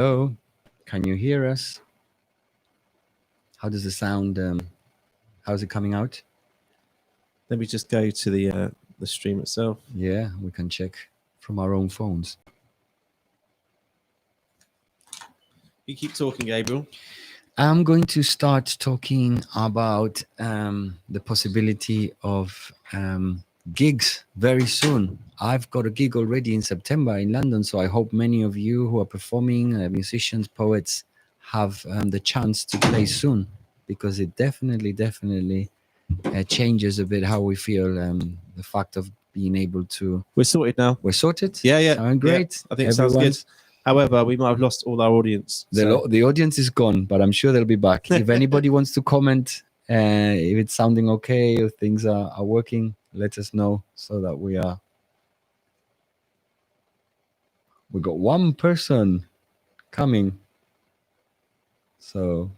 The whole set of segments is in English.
Hello, can you hear us? How does the sound? How's it coming out? Let me just go to the stream itself. Yeah, we can check from our own phones. You keep talking, Gabriel. I'm going to start talking about the possibility of gigs very soon. I've got a gig already in September in London, so I hope many of you who are performing, musicians, poets, have the chance to play soon, because it definitely changes a bit how we feel. The fact of being able to... We're sorted now. We're sorted? Yeah. Sound great? Yeah, I think it sounds good. However, we might have lost all our audience. The audience is gone, but I'm sure they'll be back. If anybody wants to comment, if it's sounding okay, if things are working, let us know so that we got one person coming. So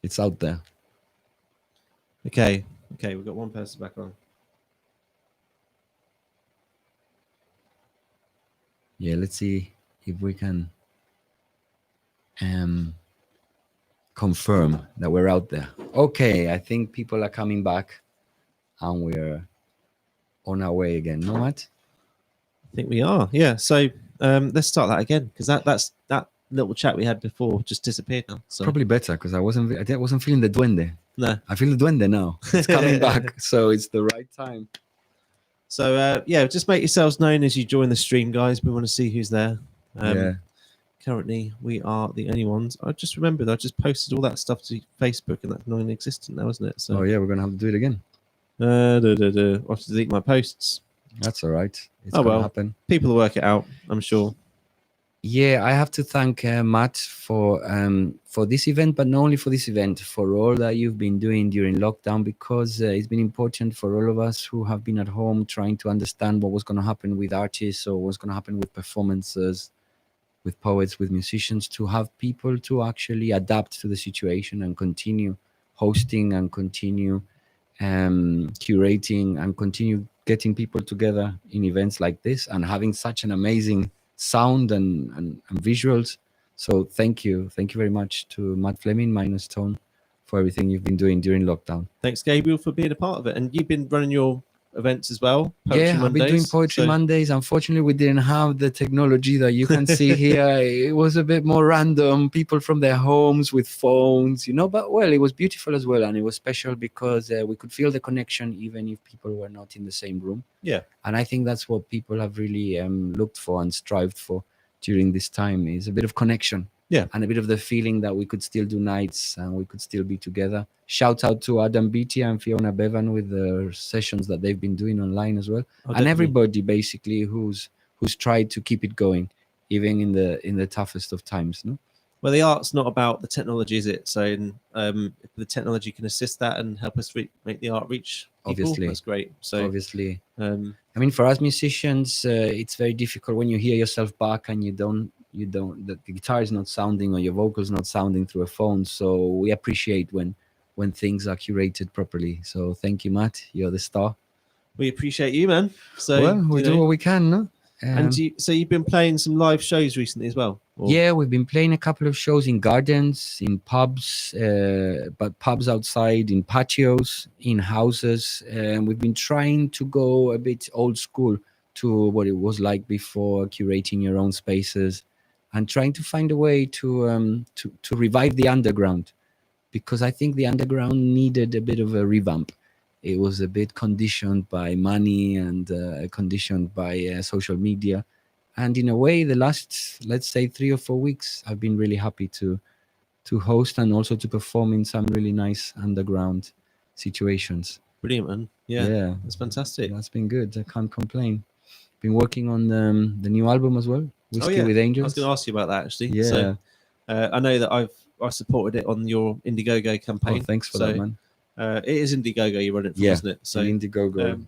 it's out there. Okay, we've got one person back on. Yeah, let's see if we can confirm that we're out there. Okay, I think people are coming back and we're on our way again. No, Matt? I think we are. Yeah. So let's start that again, because that little chat we had before just disappeared now. So probably better, because I wasn't feeling the duende. No, I feel the duende now. It's coming back, so it's the right time. So yeah, just make yourselves known as you join the stream, guys. We want to see who's there. Yeah. Currently, we are the only ones. I just remembered I just posted all that stuff to Facebook, and that's non-existent now, isn't it? So Oh yeah, we're gonna have to do it again. I'll have to delete my posts. That's all right. It's Oh, gonna well. happen. People will work it out, I'm sure. Yeah, I have to thank Matt for this event, but not only for this event, for all that you've been doing during lockdown, because it's been important for all of us who have been at home trying to understand what was going to happen with artists or what's going to happen with performances, with poets, with musicians, to have people to actually adapt to the situation and continue hosting and continue curating and continue getting people together in events like this and having such an amazing sound and visuals. So thank you very much to Matt Fleming, Minus Tone, for everything you've been doing during lockdown. Thanks, Gabriel, for being a part of it. And you've been running your events as well. Poetry Mondays. I've been doing Poetry Mondays. Unfortunately, we didn't have the technology that you can see here. It was a bit more random, people from their homes with phones, but well, it was beautiful as well. And it was special because we could feel the connection even if people were not in the same room. Yeah. And I think that's what people have really looked for and strived for during this time, is a bit of connection. Yeah. And a bit of the feeling that we could still do nights and we could still be together. Shout out to Adam Beatty and Fiona Bevan with the sessions that they've been doing online as well. And everybody basically who's tried to keep it going, even in the toughest of times. No? Well, the art's not about the technology, is it? So if the technology can assist that and help us make the art reach people, obviously, that's great. So obviously, I mean, for us musicians, it's very difficult when you hear yourself back and the guitar is not sounding or your vocals not sounding through a phone. So we appreciate when things are curated properly. So thank you, Matt. You're the star. We appreciate you, man. So well, we do what we can, no? And so you've been playing some live shows recently as well? Or? Yeah, we've been playing a couple of shows in gardens, in pubs, but pubs outside, in patios, in houses. And we've been trying to go a bit old school to what it was like before, curating your own spaces and trying to find a way to revive the underground, because I think the underground needed a bit of a revamp. It was a bit conditioned by money and conditioned by social media. And in a way, the last, let's say, 3 or 4 weeks, I've been really happy to host and also to perform in some really nice underground situations. Brilliant, man. Yeah, that's fantastic. That's been good. I can't complain. Been working on the new album as well, Whiskey with Angels. I was going to ask you about that, actually. Yeah. So, I know that I supported it on your Indiegogo campaign. Oh, thanks for that, man. It is Indiegogo you run it from, isn't it? So Indiegogo.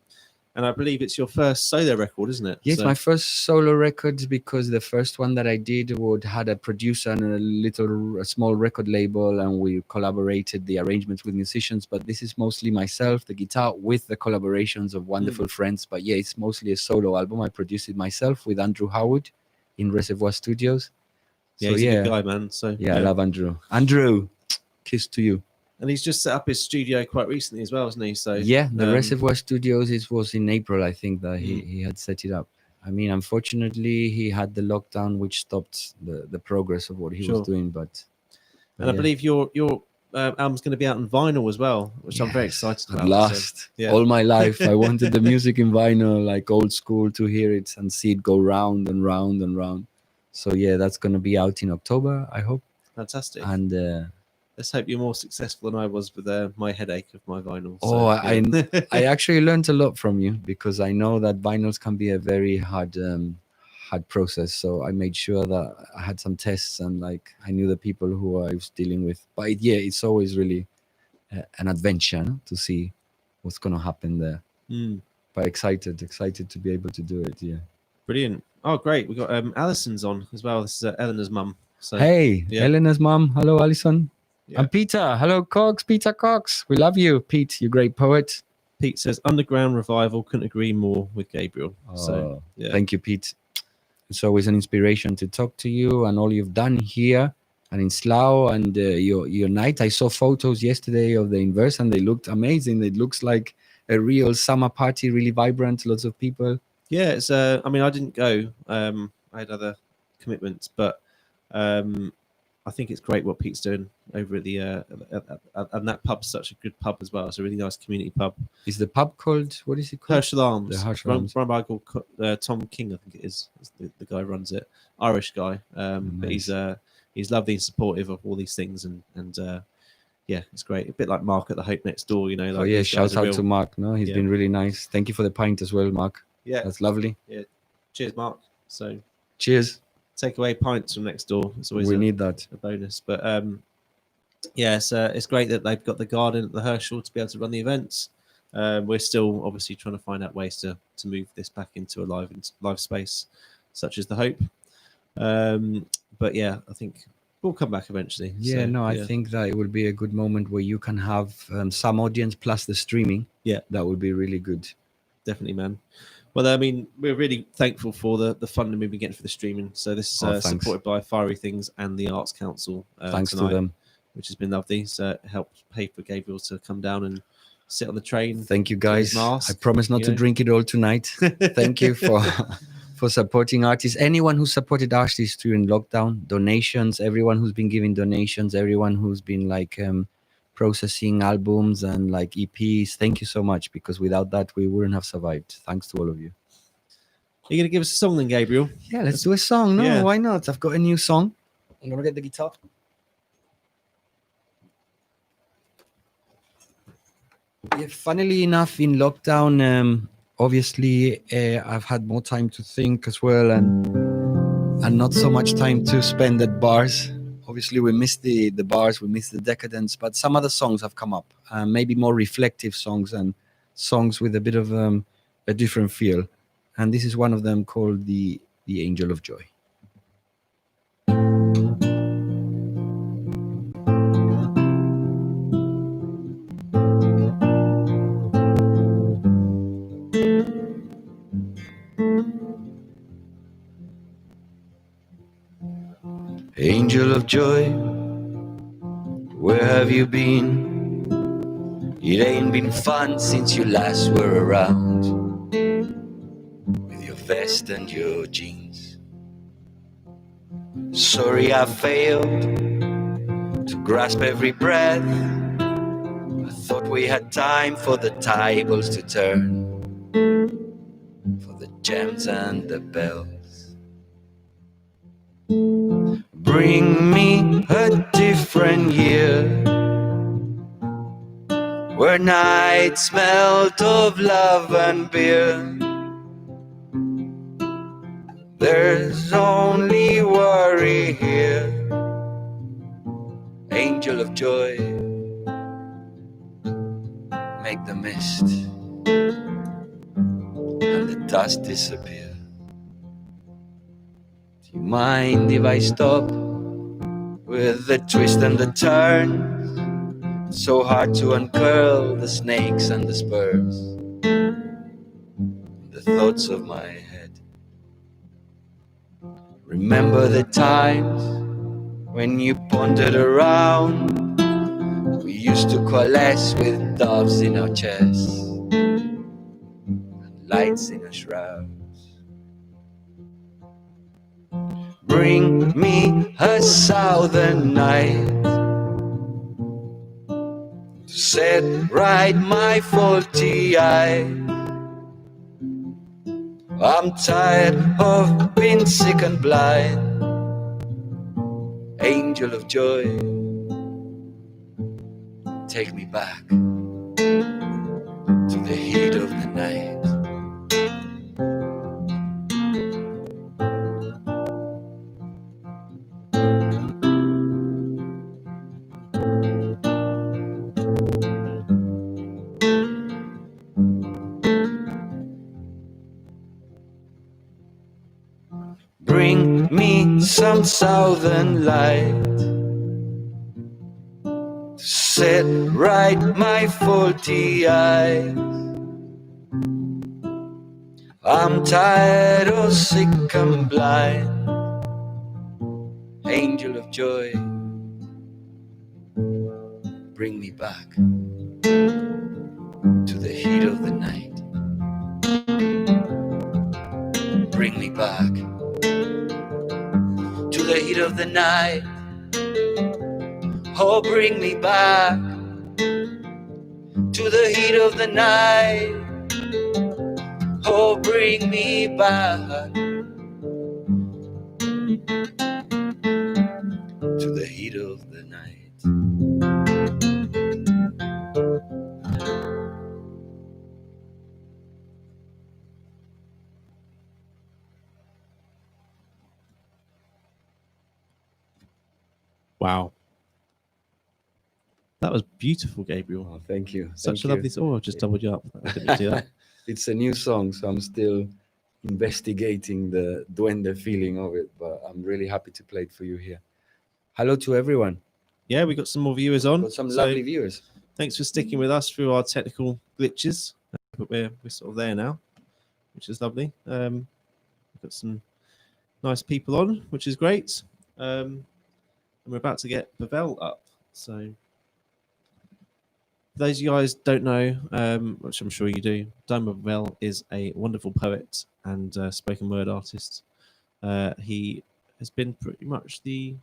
And I believe it's your first solo record, isn't it? Yes, my first solo record, because the first one that I did had a producer and a small record label, and we collaborated the arrangements with musicians. But this is mostly myself, the guitar, with the collaborations of wonderful friends. But yeah, it's mostly a solo album. I produced it myself with Andrew Howard in Reservoir Studios. Yeah, So he's a yeah, good guy, man. So yeah, I love Andrew. Andrew, kiss to you. and he's just set up his studio quite recently as well, hasn't he? So Yeah, the Reservoir Studios. It was in April, I think, that Mm. he had set it up. I mean, unfortunately, he had the lockdown, which stopped the progress of what he Sure. was doing. But And I yeah. believe your album's going to be out on vinyl as well, which I'm very Yes, excited at about. last, yeah. all my life, I wanted the music in vinyl, like old school, to hear it and see it go round and round and round. So yeah, that's gonna be out in October, I hope. Fantastic. And Let's hope you're more successful than I was with my headache of my vinyl. oh, So, I actually learned a lot from you, because I know that vinyls can be a very hard process. So I made sure that I had some tests, and like I knew the people who I was dealing with. But yeah, it's always really an adventure, no? To see what's gonna happen there. Mm, But excited to be able to do it. Yeah. brilliant. Oh, great. We got Alison's on as well. This is Eleanor's mum. So Hey, yeah. Elena's mom. Hello, Alison. Yeah. And Peter. Hello, Cox. Peter Cox. We love you, Pete. You great poet. Pete says Underground Revival. Couldn't agree more with Gabriel. So yeah. Thank you, Pete. It's always an inspiration to talk to you and all you've done here and in Slough, and your night. I saw photos yesterday of the Inverse, and they looked amazing. It looks like a real summer party, really vibrant, lots of people. Yeah, it's. I mean, I didn't go. I had other commitments, but I think it's great what Pete's doing over at the and that pub's such a good pub as well. It's a really nice community pub. Is the pub called, what is it called? Herschel Arms. The Herschel run Arms. by a guy called Tom King, I think it is. The guy who runs it. Irish guy. But he's lovely and supportive of all these things, and yeah, it's great. A bit like Mark at the Hope Next Door, you know. Like Oh yeah, these guys shout are out real- to Mark. No, he's Yeah. been really nice. Thank you for the pint as well, Mark. Yeah. That's lovely. Cheers, Mark. So Cheers. take away pints from next door. It's always We a need that. bonus. But yeah, it's great that they've got the garden at the Herschel to be able to run the events. We're still obviously trying to find out ways to move this back into a live space, such as the Hope. But yeah, I think we'll come back eventually. Yeah, So, no, I yeah. think that it will be a good moment where you can have some audience plus the streaming. Yeah. That would be really good. Definitely, man. Well, I mean, we're really thankful for the funding we've been getting for the streaming. So this is Thanks. supported by Fiery Things and the Arts Council. Thanks tonight, to them. which has been lovely. So it helped pay for Gabriel to come down and sit on the train. Thank you, Get his guys. I mask, promise not you to know. drink it all tonight. Thank you for supporting artists. Anyone who supported artists during lockdown, donations, everyone who's been giving donations, everyone who's been like processing albums and like EPs. Thank you so much, because without that we wouldn't have survived. Thanks to all of you. Are you going to give us a song then, Gabriel? Yeah, let's do a song. No, Yeah. why not? I've got a new song. I'm gonna get the guitar. Yeah, funnily enough, in lockdown, obviously, I've had more time to think as well, and not so much time to spend at bars. Obviously, we miss the bars, we miss the decadence, but some other songs have come up, maybe more reflective songs and songs with a bit of a different feel. And this is one of them, called the Angel of Joy. Angel of joy, where have you been? It ain't been fun since you last were around, with your vest and your jeans. Sorry I failed to grasp every breath. I thought we had time for the tables to turn, for the gems and the bells. Bring me a different year, where night smelled of love and beer. There's only worry here. Angel of joy, make the mist and the dust disappear. Do you mind if I stop with the twist and the turn? So hard to uncurl the snakes and the spurs, the thoughts of my head. Remember the times when you pondered around. We used to coalesce with doves in our chests and lights in our shrouds. Bring me a southern night to set right my faulty eye. I'm tired of being sick and blind. Angel of joy, take me back to the heat of the night. Bring me some southern light to set right my faulty eyes. I'm tired of sick and blind. Angel of joy, bring me back to the heat of the night. Bring me back to the heat of the night. Oh, bring me back to the heat of the night. Oh, bring me back to the heat of the night. Wow. That was beautiful, Gabriel. Oh, thank you. Such Thank a you. lovely song. Oh, I've just doubled you up. I didn't do that. It's a new song, so I'm still investigating the duende feeling of it, but I'm really happy to play it for you here. Hello to everyone. Yeah, we got some more viewers on. Got some So lovely viewers. thanks for sticking with us through our technical glitches. But we're sort of there now, which is lovely. We've got some nice people on, which is great. And we're about to get Pavel up. So for those of you guys don't know, which I'm sure you do, Dan Pavel is a wonderful poet and spoken word artist. He has been pretty much the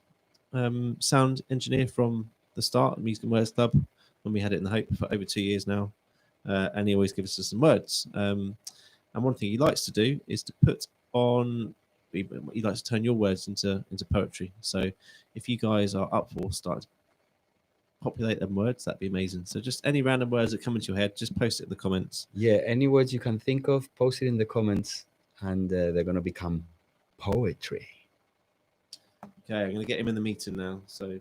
sound engineer from the start of Music and Words Club when we had it in the Hope for over 2 years now. And he always gives us some words. And one thing he likes to do is to put on, he likes to turn your words into poetry. So if you guys are up for starting to populate them words, that'd be amazing. So just any random words that come into your head, just post it in the comments. Yeah, any words you can think of, post it in the comments, and they're going to become poetry. Okay, I'm going to get him in the meeting now. So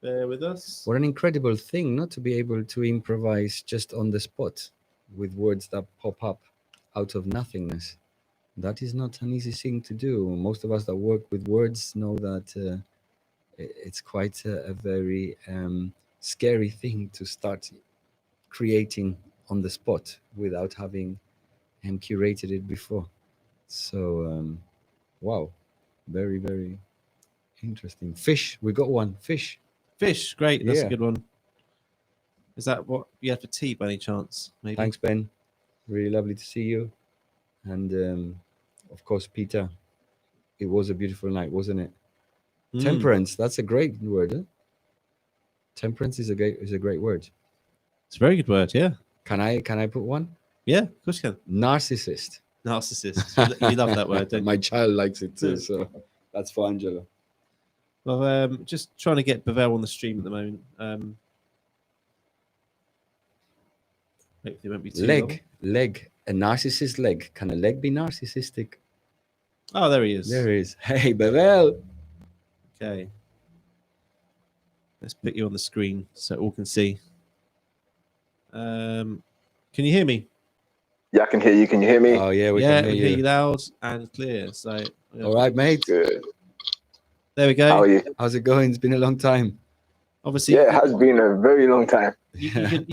bear with us. What an incredible thing, not to be able to improvise just on the spot with words that pop up out of nothingness. That is not an easy thing to do. Most of us that work with words know that it's quite a very scary thing to start creating on the spot without having curated it before. So, wow, very, very interesting. Fish, we got one. Fish. Fish, great. That's Yeah. a good one. Is that what you had for tea by any chance? Maybe. Thanks, Ben. Really lovely to see you. And of course, Peter. It was a beautiful night, wasn't it? Mm. Temperance. That's a great word. Huh? Temperance is a great word. It's a very good word. Yeah. Can I put one? Yeah, of course you can. Narcissist. Narcissist. You love that word, don't My you? child likes it too, Yeah. so that's for Angela. Well, just trying to get Pavel on the stream at the moment. Hopefully it won't be too long. Leg. A narcissist leg. Can a leg be narcissistic? Oh, there he is. There he is. Hey, Pavel. Okay. Let's put you on the screen so all can see. Can you hear me? Yeah, I can hear you. Can you hear me? Oh yeah, we Yeah, can we hear you. loud and clear. So yeah. All right, mate. Good. There we go. How are you? How's it going? It's been a long time. Obviously, Yeah, it has been a very long time. you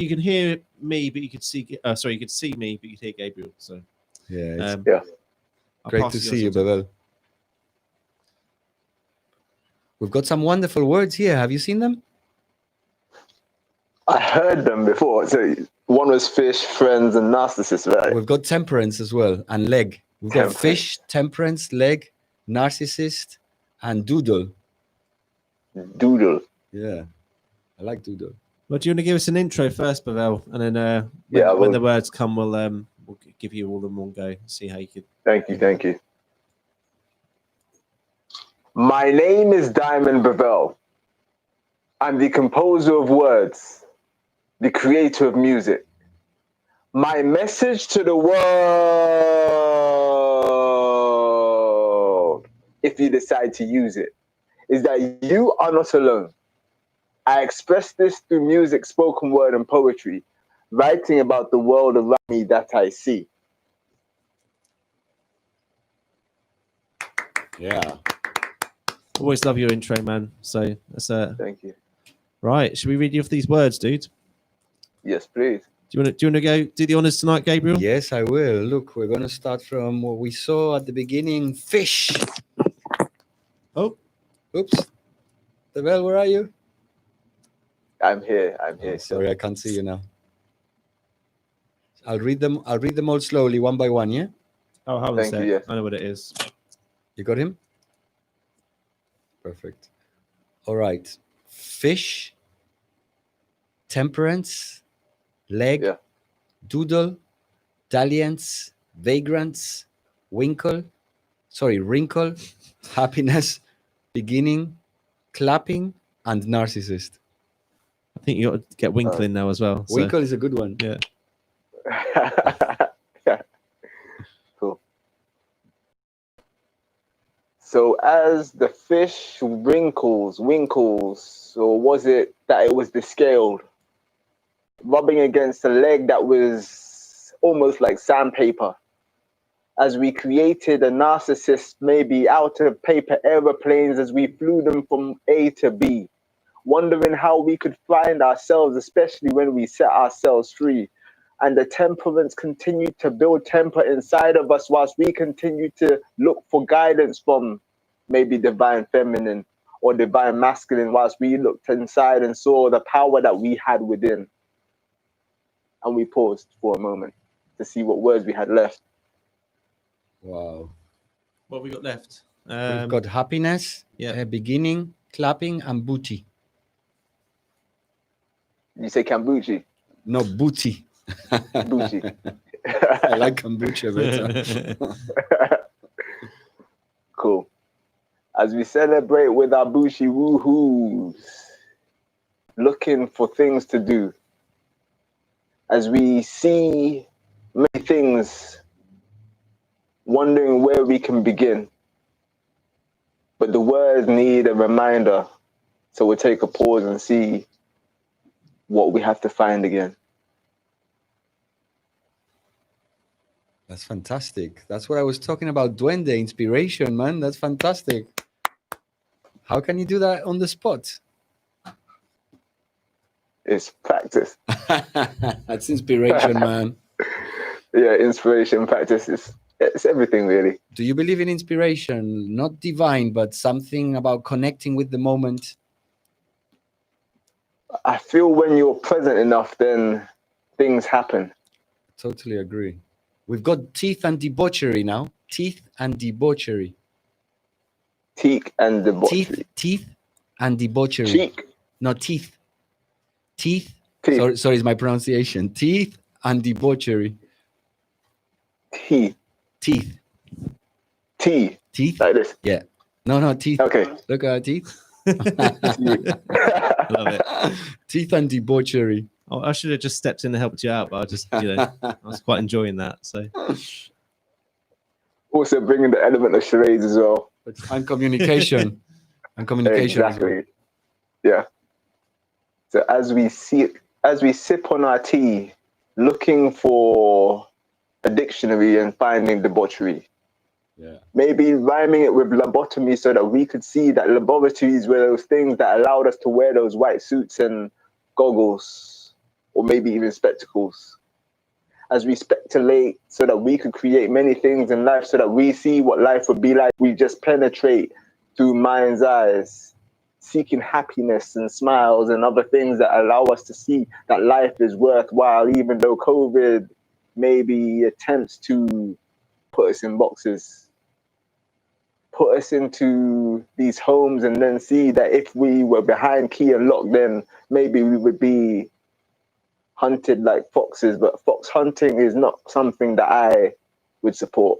can hear me, but you could see. Sorry, you could see me, but you could hear Gabriel. So Yeah, it's Yeah. I'll great pass to you see you, guys on. Pavel. We've got some wonderful words here. Have you seen them? I heard them before. So one was fish, friends, and narcissist, right? We've got temperance as well, and leg. We've got Temperance. fish, temperance, leg, narcissist, and doodle. Doodle. Yeah, I like doodle. Well, do you want to give us an intro first, Pavel, and then Yeah, when well- the words come, we'll give you all in one go. See how you could. Thank you, thank you. My name is Diamond Bavel. I'm the composer of words, the creator of music. My message to the world, if you decide to use it, is that you are not alone. I express this through music, spoken word, and poetry, writing about the world around me that I see. Yeah. Always love your intro, man. So that's Thank you. right. Should we read you off these words, dude? Yes, please. Do you want to go do the honors tonight, Gabriel? Yes, I will. Look, we're going to start from what we saw at the beginning. Fish. Oh, Oops. Tabel, where are you? I'm here. I'm here. Oh, sorry, I can't see you now. I'll read them all slowly, one by one, yeah? oh, hold on a Thank sec. you, yes. I know what it is. You got him? Perfect. All right. Fish, temperance, leg, Yeah. doodle, dalliance, vagrants, wrinkle, happiness, beginning, clapping, and narcissist. I think you got to get Winkle in now as well. So. Winkle is a good one. Yeah. Cool. So as the fish winkles, or was it that it was the scale rubbing against a leg that was almost like sandpaper? As we created a narcissist, maybe out of paper aeroplanes, as we flew them from A to B, wondering how we could find ourselves, especially when we set ourselves free. And the temperaments continued to build temper inside of us whilst we continued to look for guidance from maybe divine feminine or divine masculine, whilst we looked inside and saw the power that we had within. And we paused for a moment to see what words we had left. Wow. What have we got left? We've got happiness, yeah. beginning, clapping, and booty. You say kombucha? No, booty. Booty. I like kombucha better. Cool. As we celebrate with our Bushi woohoos, looking for things to do, as we see many things, wondering where we can begin. But the words need a reminder, so we'll take a pause and see what we have to find again. That's fantastic. That's what I was talking about. Duende inspiration, man. That's fantastic. How can you do that on the spot? It's practice. That's inspiration, man. Yeah, inspiration, practice. It's everything, really. Do you believe in inspiration? Not divine, but something about connecting with the moment? I feel when you're present enough, then things happen. Totally agree. We've got teeth and debauchery now. Teeth and debauchery. Teak and debauchery. Teeth and debauchery. Cheek. No, teeth. Teeth. Teeth. Sorry, is my pronunciation. Teeth and debauchery. Teeth. Teeth. T. Teeth. Like this. Yeah. No, teeth. Okay. Look at our teeth. I love it. Teeth and debauchery. Oh, I should have just stepped in and helped you out, but I was quite enjoying that. So Also bringing the element of charades as well. And communication. And communication. as well. Exactly. Yeah. So as we sip on our tea, looking for a dictionary and finding debauchery. Yeah. Maybe rhyming it with lobotomy so that we could see that laboratories were those things that allowed us to wear those white suits and goggles, or maybe even spectacles. As we speculate so that we could create many things in life so that we see what life would be like. We just penetrate through mind's eyes seeking happiness and smiles and other things that allow us to see that life is worthwhile, even though COVID maybe attempts to put us in boxes, put us into these homes, and then see that if we were behind key and lock, then maybe we would be hunted like foxes. But fox hunting is not something that I would support.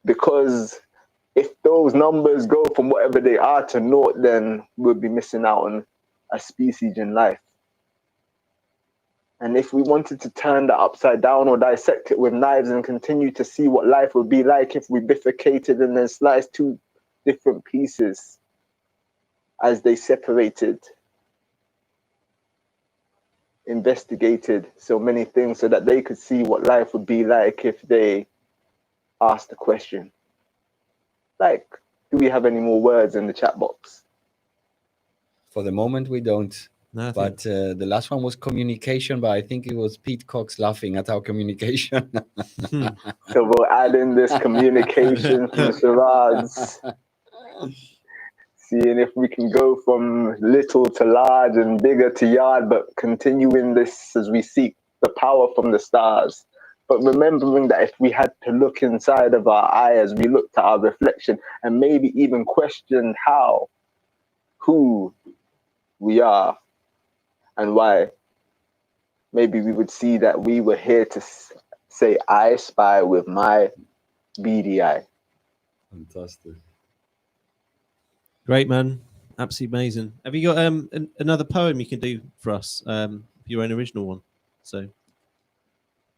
Because if those numbers go from whatever they are to naught, then we'll be missing out on a species in life. And if we wanted to turn that upside down or dissect it with knives and continue to see what life would be like if we bifurcated and then sliced two different pieces as they separated, investigated so many things so that they could see what life would be like if they asked the question. Like, do we have any more words in the chat box? For the moment, we don't. No, I think- But the last one was communication, but I think it was Pete Cox laughing at our communication. So we'll add in this communication from Shiraz, seeing if we can go from little to large and bigger to yard, but continuing this as we seek the power from the stars. But remembering that if we had to look inside of our eye as we looked at our reflection and maybe even questioned how, who we are and why, maybe we would see that we were here to say, I spy with my beady eye. Fantastic. Great, man. Absolutely amazing. Have you got another poem you can do for us? Your own original one. So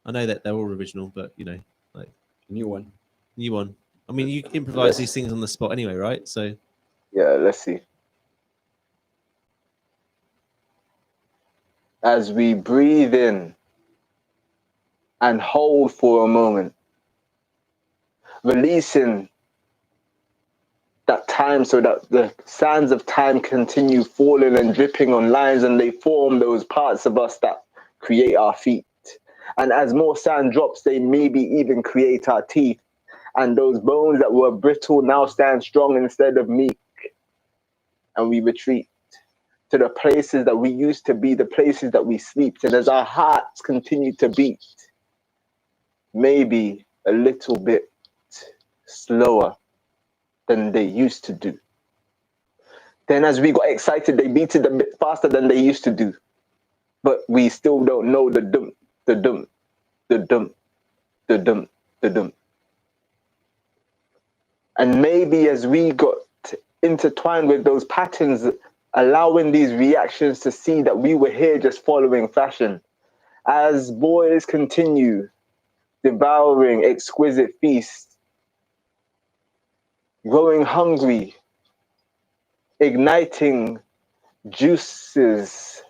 I know that they're all original, but you know, like New one. new one. I mean, you improvise these things on the spot anyway, right? So Yeah, let's see. As we breathe in and hold for a moment, releasing that time so that the sands of time continue falling and dripping on lines, and they form those parts of us that create our feet. And as more sand drops, they maybe even create our teeth. And those bones that were brittle now stand strong instead of meek. And we retreat to the places that we used to be, the places that we sleep. And as our hearts continue to beat, maybe a little bit slower than they used to do. Then as we got excited, they beat it a bit faster than they used to do. But we still don't know the dum, the dum, the dum, the dum, the dum. And maybe as we got intertwined with those patterns, allowing these reactions to see that we were here just following fashion. As boys continue devouring exquisite feasts, growing hungry, igniting juices,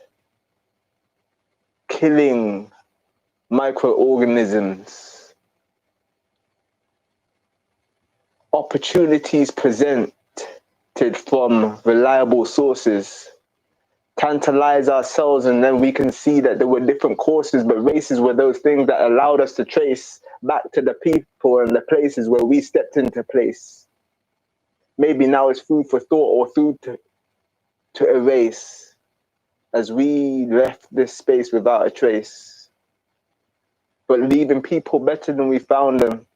killing microorganisms, opportunities presented from reliable sources, tantalize ourselves, and then we can see that there were different courses, but races were those things that allowed us to trace back to the people and the places where we stepped into place. Maybe now it's food for thought or food to erase as we left this space without a trace. But leaving people better than we found them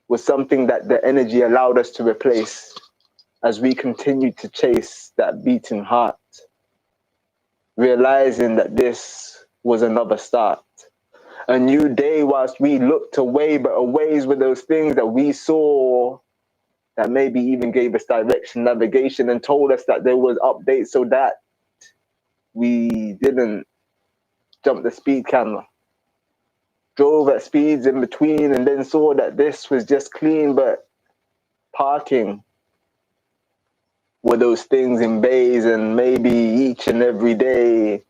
was something that the energy allowed us to replace as we continued to chase that beating heart, realizing that this was another start. A new day whilst we looked away, but aways were those things that we saw that maybe even gave us direction, navigation, and told us that there was updates so that we didn't jump the speed camera. Drove at speeds in between and then saw that this was just clean, but parking were those things in bays, and maybe each and every day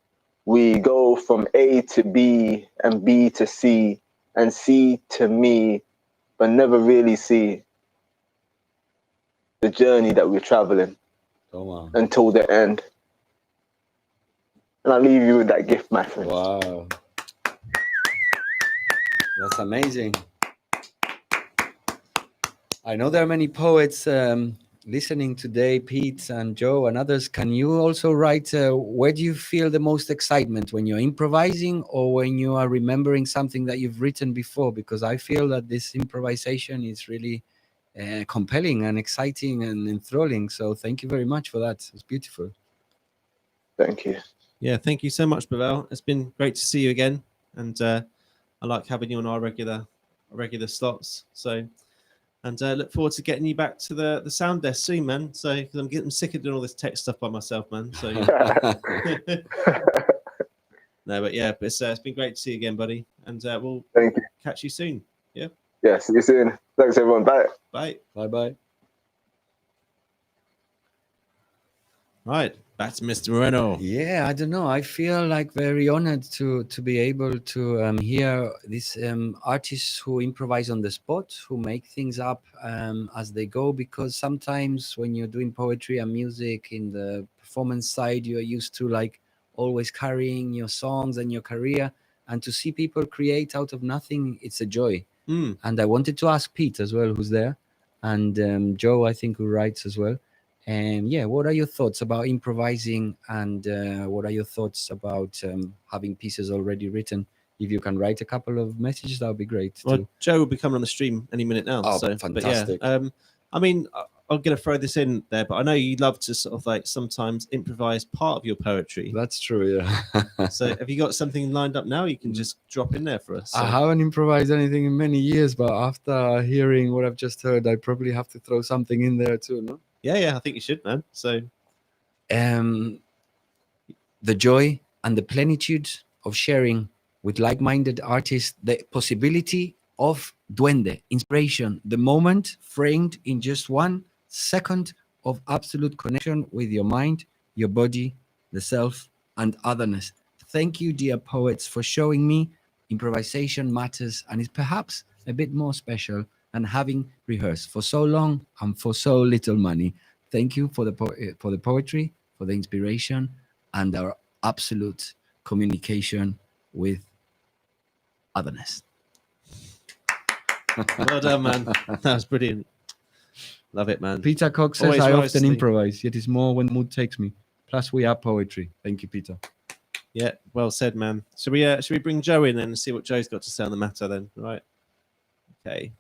we go from A to B and B to C and C to me, but never really see the journey that we're traveling until the end. And I'll leave you with that gift, my friend. Wow. That's amazing. I know there are many poets listening today, Pete and Joe and others, can you also write where do you feel the most excitement, when you're improvising or when you are remembering something that you've written before? Because I feel that this improvisation is really compelling and exciting and enthralling. So thank you very much for that. It's beautiful. Thank you. Yeah, thank you so much, Pavel. It's been great to see you again, and I like having you on our regular slots. So, and look forward to getting you back to the sound desk soon, man. So, because I'm getting sick of doing all this tech stuff by myself, man. So, no, but yeah, it's been great to see you again, buddy, and we'll Thank you. catch you soon. Yeah, Yeah, see you soon. Thanks, everyone. Bye. bye. Bye bye. Right, back to Mr. Moreno. Yeah, I don't know. I feel like very honored to be able to hear these artists who improvise on the spot, who make things up as they go. Because sometimes when you're doing poetry and music in the performance side, you're used to like always carrying your songs and your career, and to see people create out of nothing, it's a joy. Mm. And I wanted to ask Pete as well, who's there, and Joe, I think, who writes as well. And yeah, what are your thoughts about improvising, and what are your thoughts about having pieces already written? If you can write a couple of messages, that would be great. Well, too. Joe will be coming on the stream any minute now. Oh, so, fantastic. But yeah, I mean, I'm going to throw this in there, but I know you love to sort of like sometimes improvise part of your poetry. That's true, yeah. So have you got something lined up now? You can just drop in there for us. So. I haven't improvised anything in many years, but after hearing what I've just heard, I probably have to throw something in there too, no? Yeah, I think you should, man. So the joy and the plenitude of sharing with like-minded artists, the possibility of duende, inspiration, the moment framed in just 1 second of absolute connection with your mind, your body, the self, and otherness. Thank you, dear poets, for showing me improvisation matters and is perhaps a bit more special than having rehearsed for so long and for so little money. Thank you for the poetry, for the inspiration, and our absolute communication with otherness. well done, man. That was brilliant. Love it, man. Peter Cox says, Always I rise often to the- improvise, yet it's more when the mood takes me. Plus, we are poetry. Thank you, Peter. Yeah, well said, man. Should we bring Joe in then and see what Joe's got to say on the matter then? Right. Okay.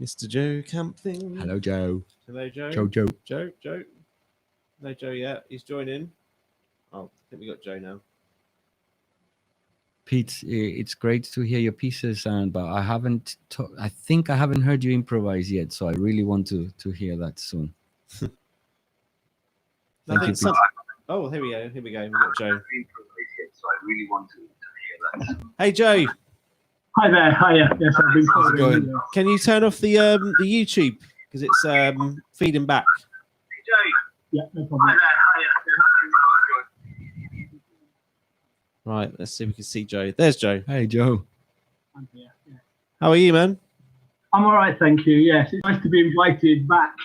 Mr. Joe Camping. Hello, Joe. Hello, Joe. Joe. Joe. No, Joe yet. He's joining. Oh, I think we got Joe now. Pete, it's great to hear your pieces, but I think I haven't heard you improvise yet, so I really want to hear that soon. Thank you, Pete. Oh, here we go. Here we go. We've got Joe. So I really want to hear that. Hey, Joe. Hi there. Hiya. Yes, I've been How's it following going? you. Can you turn off the YouTube because it's feeding back? Yeah, no problem. Right. Let's see if we can see Joe. There's Joe. Hey, Joe. I'm here, yeah. How are you, man? I'm all right, thank you. Yes, it's nice to be invited back.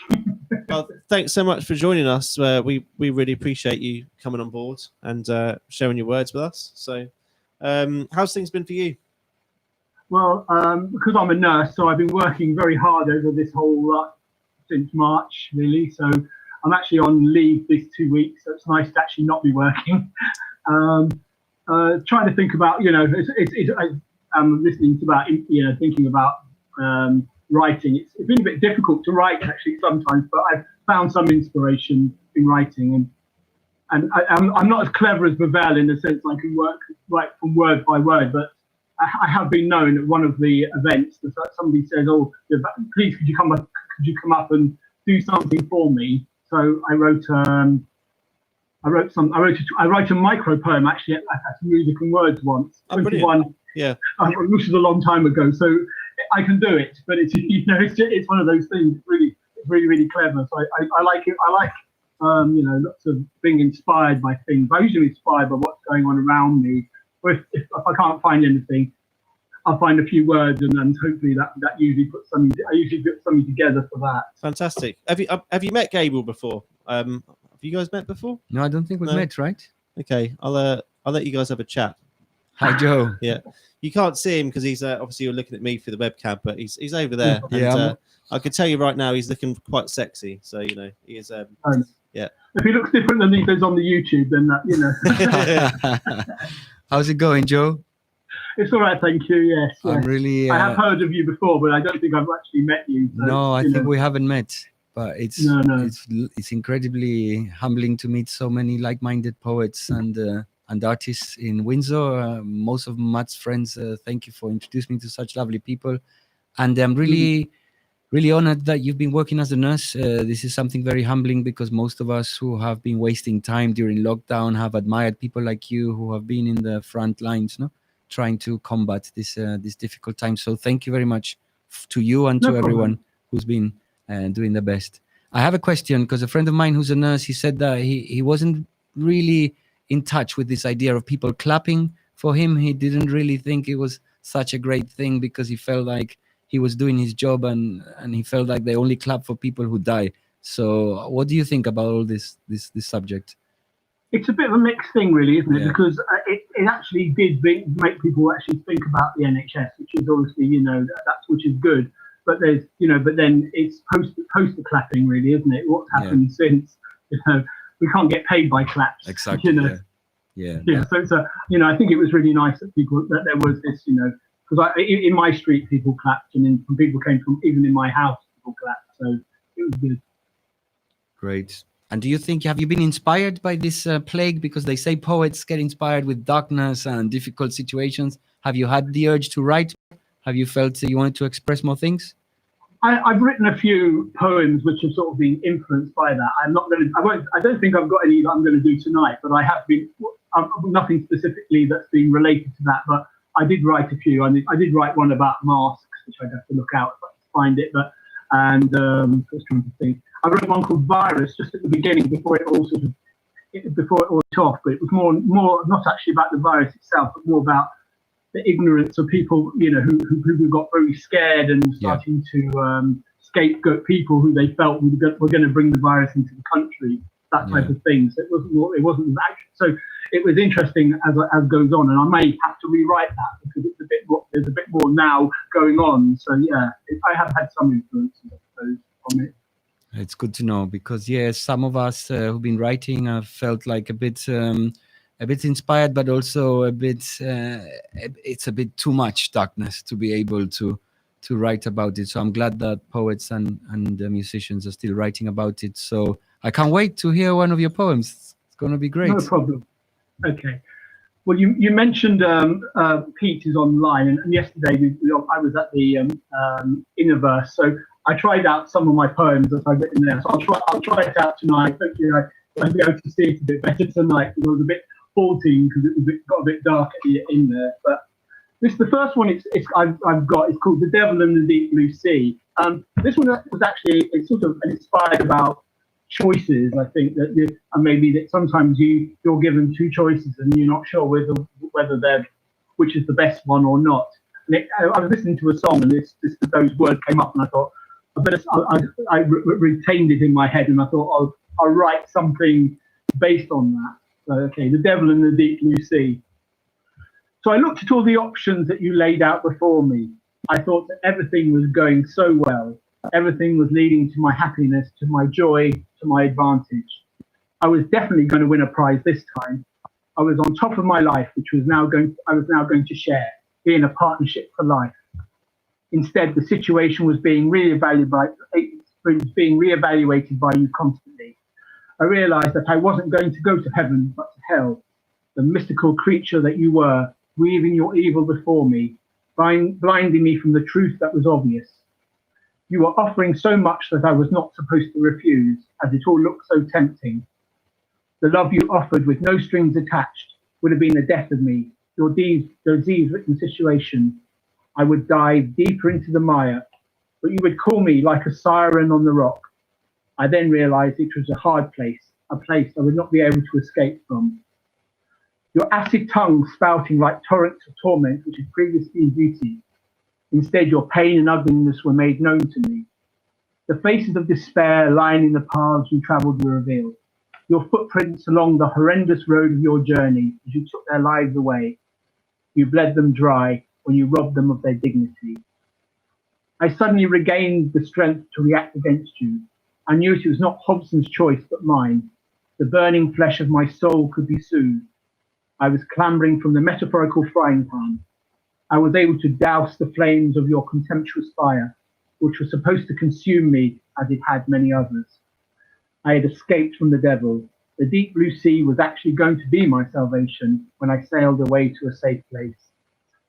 Well, thanks so much for joining us. We really appreciate you coming on board and sharing your words with us. So, how's things been for you? Well, because I'm a nurse, so I've been working very hard over this whole since March, really. So I'm actually on leave this 2 weeks. So it's nice to actually not be working. Trying to think about, I'm listening to about, thinking about writing. It's been a bit difficult to write actually sometimes, but I've found some inspiration in writing, and I'm not as clever as Pavel in the sense I can write from word by word, but I have been known at one of the events that somebody says, "Oh, please, could you come up and do something for me?" So I wrote a micro poem actually at Music and Words once. Oh, brilliant. 21. Yeah. Which was a long time ago, so I can do it. But it's it's one of those things. Really clever. So I like it. I like lots of being inspired by things. I'm usually inspired by what's going on around me. Or if I can't find anything, I'll find a few words, and then hopefully that usually puts something. I usually put something together for that. Fantastic. Have you met Gabriel before? Have you guys met before? No, I don't think we've No. met, right? Okay, I'll let you guys have a chat. Hi, Joe. Yeah, you can't see him because he's obviously you're looking at me through the webcam, but he's over there. Yeah, and, I'm- I can tell you right now, he's looking quite sexy. So you know, he is. Yeah. If he looks different than he does on the YouTube, then you know. How's it going, Joe? It's all right, thank you. Yes, I'm yes. really. I have heard of you before, but I don't think I've actually met you. So, No, I you think know. we haven't met, but it's No. it's incredibly humbling to meet so many like-minded poets and artists in Windsor. Most of Matt's friends. Thank you for introducing me to such lovely people, and I'm really honored that you've been working as a nurse. This is something very humbling because most of us who have been wasting time during lockdown have admired people like you who have been in the front lines, no, trying to combat this difficult time. So thank you very much to you and No to problem. everyone who's been doing the best. I have a question because a friend of mine who's a nurse, he said that he wasn't really in touch with this idea of people clapping for him. He didn't really think it was such a great thing because he felt like he was doing his job and he felt like they only clap for people who die. So what do you think about all this subject? It's a bit of a mixed thing, really, isn't it? Yeah. Because it actually did make people actually think about the NHS, which is obviously, you know, which is good. But there's, you know, but then it's post the clapping, really, isn't it? What's happened since, you know, we can't get paid by claps. Exactly. You know? Yeah. So it's you know, I think it was really nice that there was this, you know, because in my street people clapped, and then people came from, even in my house people clapped, so it was good. Great. And do you think, have you been inspired by this plague? Because they say poets get inspired with darkness and difficult situations. Have you had the urge to write? Have you felt you wanted to express more things? I've written a few poems which have sort of been influenced by that. I don't think I've got any that I'm going to do tonight, but I have been, nothing specifically that's been related to that, but I did write a few. I did write one about masks, which I'd have to look out if I can find it. But I was trying to think. I wrote one called Virus just at the beginning before it all took off. But it was more not actually about the virus itself, but more about the ignorance of people, you know, who got very scared and starting to scapegoat people who they felt were going to bring the virus into the country. That type of thing. So it wasn't that. So it was interesting as goes on, and I may have to rewrite that because it's there's a bit more now going on. So yeah, I have had some influence, I suppose, on it. It's good to know because some of us who've been writing have felt like a bit inspired, but also a bit it's a bit too much darkness to be able to write about it. So I'm glad that poets and musicians are still writing about it. So I can't wait to hear one of your poems. It's going to be great. No problem. Okay. Well, you mentioned Pete is online, and yesterday I was at the Innoverse, so I tried out some of my poems that I've written there. So I'll try it out tonight. Hopefully I'll be able to see it a bit better tonight because I was a bit faulty because it got a bit dark in there. But the first one I've got is called The Devil in the Deep Blue Sea. This one was actually sort of inspired about choices. I think that maybe that sometimes you're given two choices and you're not sure whether which is the best one or not. And I was listening to a song and those words came up and I thought I retained it in my head and I thought I'll write something based on that. So, okay, The Devil in the Deep Blue Sea. So I looked at all the options that you laid out before me. I thought that everything was going so well. Everything was leading to my happiness, to my joy, to my advantage. I was definitely going to win a prize this time. I was on top of my life, which I was now going to share, be in a partnership for life. Instead, the situation was being reevaluated by you constantly. I realized that I wasn't going to go to heaven, but to hell. The mystical creature that you were, weaving your evil before me, blinding me from the truth that was obvious. You were offering so much that I was not supposed to refuse, as it all looked so tempting. The love you offered with no strings attached would have been the death of me, your disease-ridden situation. I would dive deeper into the mire, but you would call me like a siren on the rock. I then realized it was a hard place, a place I would not be able to escape from. Your acid tongue spouting like torrents of torment, which had previously been beauty. Instead, your pain and ugliness were made known to me. The faces of despair lining the paths you traveled were revealed. Your footprints along the horrendous road of your journey as you took their lives away. You bled them dry when you robbed them of their dignity. I suddenly regained the strength to react against you. I knew it was not Hobson's choice, but mine. The burning flesh of my soul could be soothed. I was clambering from the metaphorical frying pan. I was able to douse the flames of your contemptuous fire, which was supposed to consume me as it had many others. I had escaped from the devil. The deep blue sea was actually going to be my salvation when I sailed away to a safe place.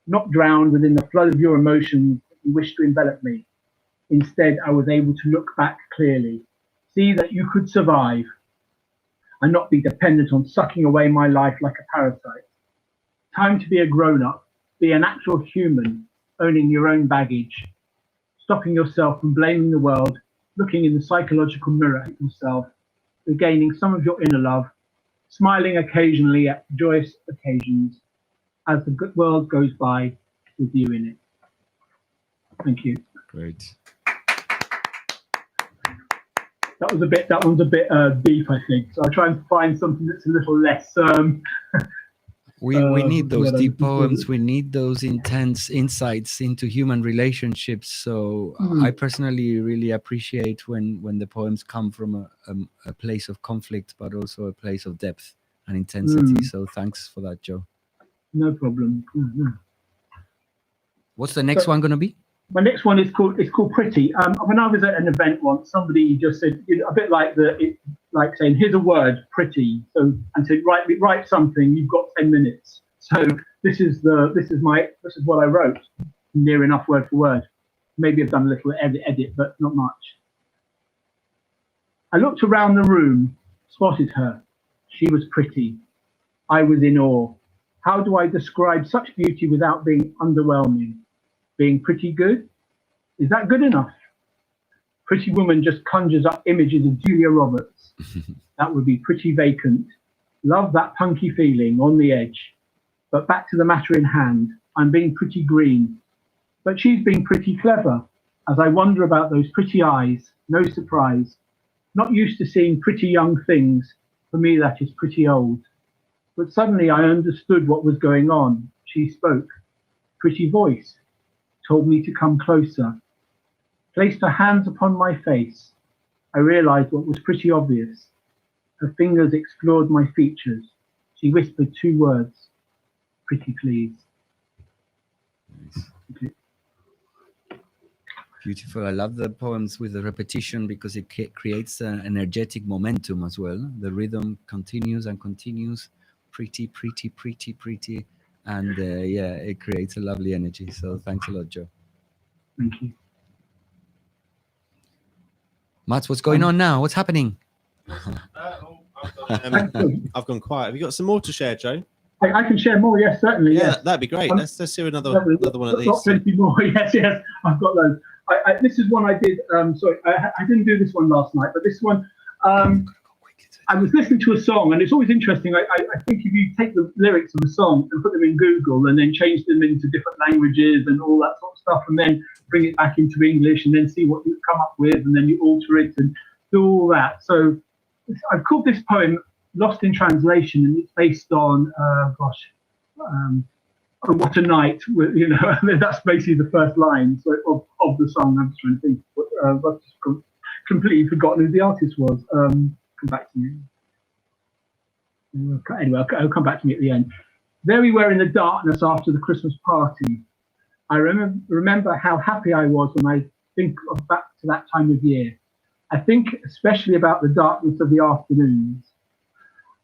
Not drowned within the flood of your emotions that you wished to envelop me. Instead, I was able to look back clearly, see that you could survive, and not be dependent on sucking away my life like a parasite. Time to be a grown-up, be an actual human, owning your own baggage, stopping yourself from blaming the world, looking in the psychological mirror at yourself, regaining some of your inner love, smiling occasionally at joyous occasions as the good world goes by with you in it. Thank you. Great. That one's a bit deep, I think. So I'll try and find something that's a little less. We need those what deep I'm- poems. We need those intense insights into human relationships. So I personally really appreciate when the poems come from a place of conflict, but also a place of depth and intensity. So thanks for that, Joe. No problem. What's the next one going to be? My next one is called Pretty. When I was at an event once, somebody just said, a bit like saying, here's a word, pretty. So, and said, write something. You've got 10 minutes. So this is what I wrote, near enough word for word. Maybe I've done a little edit, but not much. I looked around the room, spotted her. She was pretty. I was in awe. How do I describe such beauty without being underwhelming? Being pretty good? Is that good enough? Pretty woman just conjures up images of Julia Roberts. That would be pretty vacant. Love that punky feeling on the edge. But back to the matter in hand. I'm being pretty green. But she's being pretty clever. As I wonder about those pretty eyes, no surprise. Not used to seeing pretty young things. For me, that is pretty old. But suddenly I understood what was going on. She spoke. Pretty voice. Told me to come closer. Placed her hands upon my face. I realized what was pretty obvious. Her fingers explored my features. She whispered 2 words. Pretty please. Okay. Beautiful. I love the poems with the repetition because it creates an energetic momentum as well. The rhythm continues and continues. Pretty, pretty, pretty, pretty. And yeah, it creates a lovely energy. So thanks a lot, Joe. Thank you. Mats, what's going on now? What's happening? I've gone quiet. Have you got some more to share, Joe? I can share more, yes, certainly. Yeah, Yes. that'd be great. Let's hear another one of I've got these. plenty more. Yes, I've got loads. This is one I did. Sorry, I didn't do this one last night, but this one, I was listening to a song, and it's always interesting. I think if you take the lyrics of a song and put them in Google and then change them into different languages and all that sort of stuff, and then bring it back into English and then see what you come up with, and then you alter it and do all that. So I've called this poem Lost in Translation, and it's based on, What a Night. You know, that's basically the first line of the song. I'm just trying to think. I've just completely forgotten who the artist was. Come back to me. Anyway, it'll come back to me at the end. There we were in the darkness after the Christmas party. I remember how happy I was when I think back to that time of year. I think especially about the darkness of the afternoons.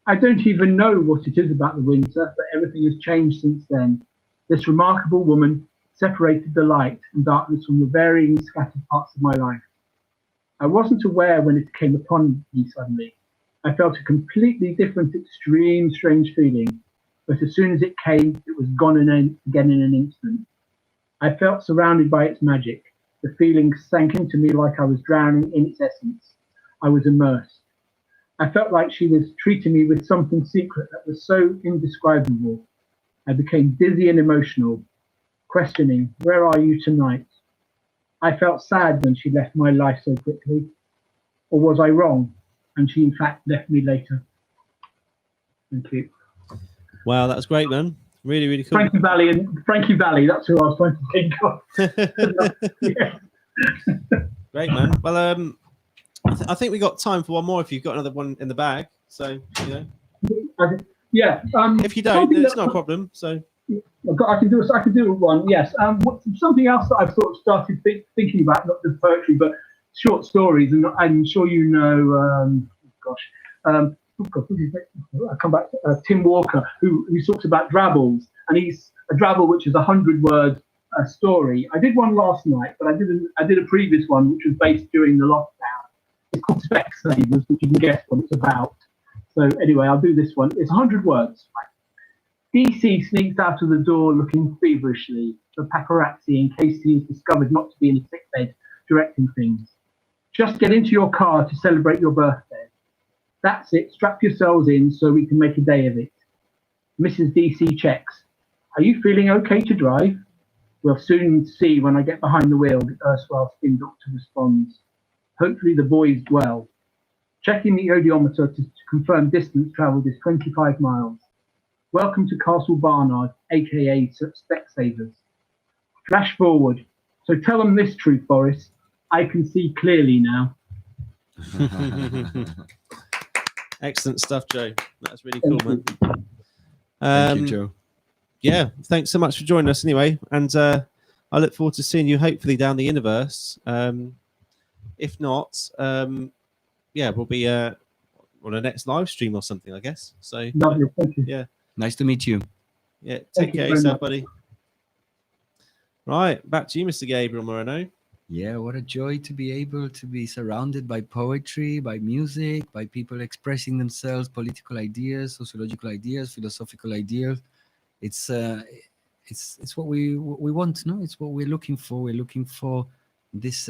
I don't even know what it is about the winter, but everything has changed since then. This remarkable woman separated the light and darkness from the varying scattered parts of my life. I wasn't aware when it came upon me suddenly. I felt a completely different, extreme, strange feeling, but as soon as it came, it was gone again in an instant. I felt surrounded by its magic. The feeling sank into me like I was drowning in its essence. I was immersed. I felt like she was treating me with something secret that was so indescribable. I became dizzy and emotional, questioning, where are you tonight? I felt sad when she left my life so quickly. Or was I wrong, and she in fact left me later? Thank you. Wow, that was great, man. Really, really cool. Frankie Valley. That's who I was trying to think of. Yeah. Great, man. Well, I think we got time for one more. If you've got another one in the bag, so you know. Yeah. If you don't, it's not a problem. So I can do one. Yes. Something else that I've sort of started thinking about, not just poetry, but short stories, and I'm sure you know. I come back to Tim Walker, who talks about drabbles, and he's a drabble which is 100-word story. I did one last night, but I did a previous one which was based during the lockdown. It's called Specsavers, which you can guess what it's about. So anyway, I'll do this one. It's 100 words. Right? DC sneaks out of the door looking feverishly for paparazzi in case he is discovered not to be in a sickbed directing things. Just get into your car to celebrate your birthday. That's it. Strap yourselves in so we can make a day of it. Mrs. DC checks. Are you feeling okay to drive? We'll soon see when I get behind the wheel, the erstwhile spin doctor responds. Hopefully the boy's well. Checking the odometer to confirm distance travelled is 25 miles. Welcome to Castle Barnard, aka Specsavers. Flash forward. So tell them this truth, Boris. I can see clearly now. excellent stuff, Joe. That's really cool, man. Thank you, Joe. Yeah, thanks so much for joining us anyway. And I look forward to seeing you hopefully down the universe. If not, yeah, we'll be on a next live stream or something, I guess. So Lovely, thank you. yeah, Nice to meet you. yeah. Thank Take you care of very yourself, much. buddy. Right, back to you, Mr. Gabriel Moreno. Yeah, what a joy to be able to be surrounded by poetry, by music, by people expressing themselves, political ideas, sociological ideas, philosophical ideas. It's what we want, no? It's what we're looking for. We're looking for this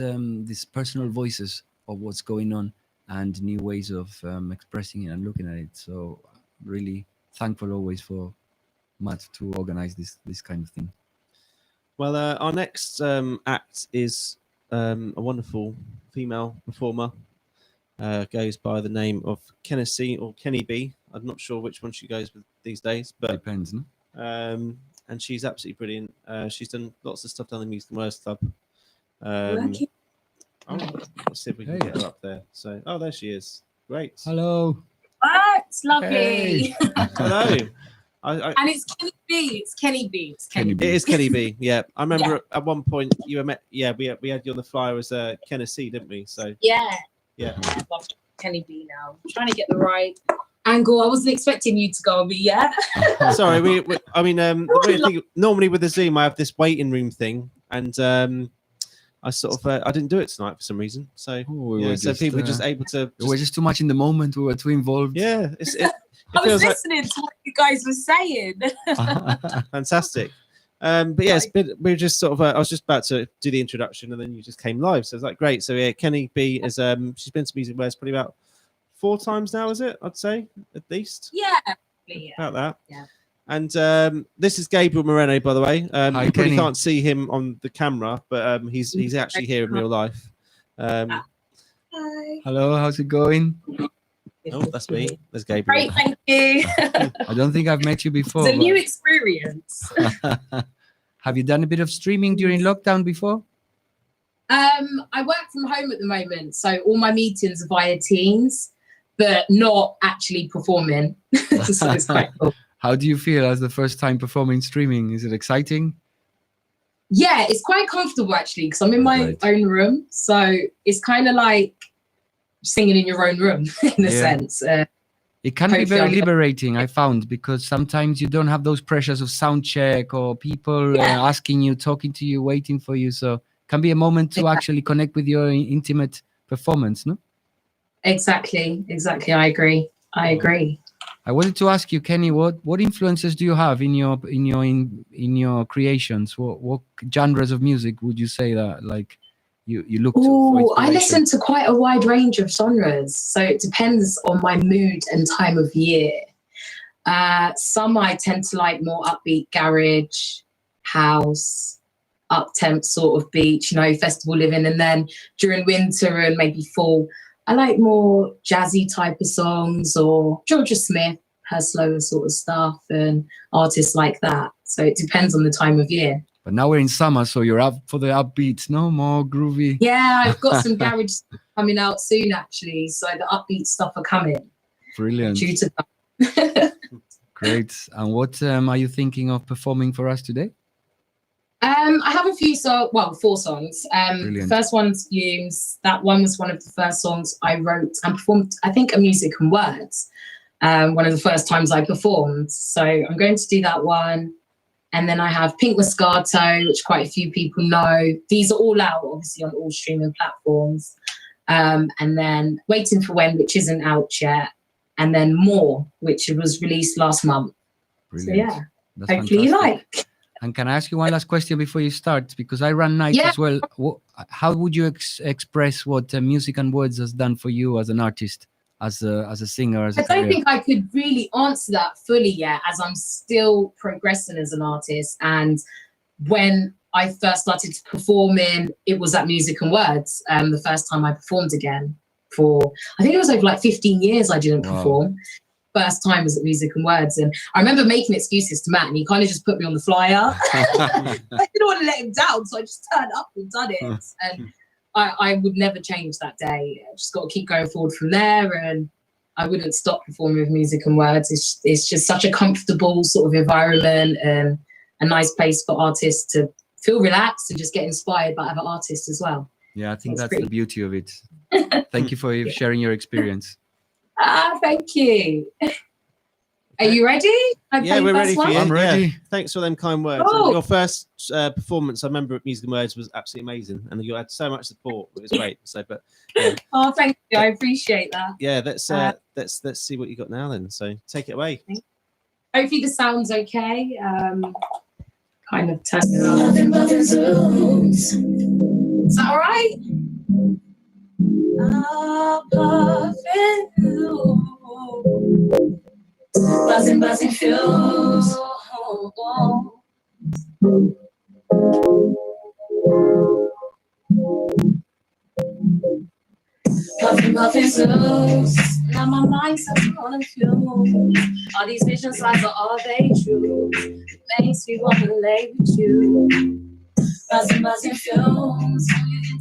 personal voices of what's going on and new ways of expressing it and looking at it. So really thankful always for Matt to organize this kind of thing. Well, our next act is a wonderful female performer. Goes by the name of Kenny or Kenny B. I'm not sure which one she goes with these days, but Depends, no? and she's absolutely brilliant. She's done lots of stuff down the Music and Words Club. Lucky. Let's see if we can Hey. get her up there. So, oh, there she is. Great. Hello. Ah, it's lovely. Hey. Hello. And it's Kenny B. It's Kenny B. It's Kenny Kenny B. It is Kenny B. Yeah, I remember at one point you were met. Yeah, we had you on the flyer as Kenny C, didn't we? So Yeah. yeah. I love Kenny B now. I'm trying to get the right angle. I wasn't expecting you to go on me yet. Sorry, I mean, the weird thing, normally with the Zoom, I have this waiting room thing, and I sort of I didn't do it tonight for some reason. So Oh, we yeah, were so just, people were just able to. we were just too much in the moment. We were too involved. Yeah, it I was feels like listening to what you guys were saying. fantastic. But yeah, we're just sort of. I was just about to do the introduction, and then you just came live. So it's like great. So yeah, Kenny B is she's been to Music Words probably about 4 times now, is it? I'd say at least. Yeah. Yeah. About that. Yeah. And this is Gabriel Moreno, by the way. Hi, You probably Kenny. can't see him on the camera, but he's actually here in real life. Hi. Hello, how's it going? Oh, that's me. There's Gabriel. Great, thank you. I don't think I've met you before. It's a new but- experience. Have you done a bit of streaming during lockdown before? I work from home at the moment, so all my meetings are via Teams, but not actually performing. So it's quite cool. How do you feel as the first time performing streaming? Is it exciting? Yeah, it's quite comfortable actually because I'm in my Right. own room, so it's kind of like singing in your own room in a Yeah. sense. It can be Hopefully very I'll- liberating, I found, because sometimes you don't have those pressures of sound check or people Yeah. asking you, talking to you, waiting for you. So it can be a moment to actually connect with your intimate performance, no? Exactly. I agree. I wanted to ask you, Kenny, what influences do you have in your creations? What genres of music would you say that like you look to? for Oh, I inspiration? listen to quite a wide range of genres, so it depends on my mood and time of year. Some I tend to like more upbeat garage, house, up-temp sort of beach, festival living, and then during winter and maybe fall, I like more jazzy type of songs or Georgia Smith, her slower sort of stuff and artists like that. So it depends on the time of year. But now we're in summer, so you're up for the upbeats, no more groovy. Yeah, I've got some garage stuff coming out soon, actually. So the upbeat stuff are coming Brilliant. due to that. Great. And what are you thinking of performing for us today? I have a few 4 songs. The Brilliant. first one's Fumes. That one was one of the first songs I wrote and performed, I think, at Music and Words. One of the first times I performed. So I'm going to do that one. And then I have Pink Moscato, which quite a few people know. These are all out, obviously, on all streaming platforms. And then Waiting for When, which isn't out yet. And then More, which was released last month. Brilliant. So yeah, That's hopefully fantastic. you like. And can I ask you one last question before you start? Because I run nights Yeah. as well. How would you express what Music and Words has done for you as an artist, as a singer, as a I don't career? think I could really answer that fully yet, as I'm still progressing as an artist. And when I first started performing, it was at Music and Words. The first time I performed again I think it was over like 15 years I didn't Wow. perform. First time was at Music and Words. And I remember making excuses to Matt, and he kind of just put me on the flyer. I didn't want to let him down, so I just turned up and done it. And I would never change that day. I just got to keep going forward from there, and I wouldn't stop performing with Music and Words. It's just such a comfortable sort of environment and a nice place for artists to feel relaxed and just get inspired by other artists as well. Yeah, I think That's that's the great. beauty of it. Thank you for sharing your experience. Thank you. Are you ready? Yeah, we're ready for you. I'm ready. Yeah. Thanks for them kind words. Oh. And your first performance, I remember at Music and Words, was absolutely amazing, and you had so much support. It was great. So, but yeah, Oh, thank you. I appreciate that. yeah, let's see what you got now then. So take it away. Hopefully the sound's okay. Kind of turn it on. Is that all right? Buzzing feels. Puffin' zoos. Now my mind starts on fumes. All these visions lies are all they true. Makes me wanna lay with you. Buzzing fumes.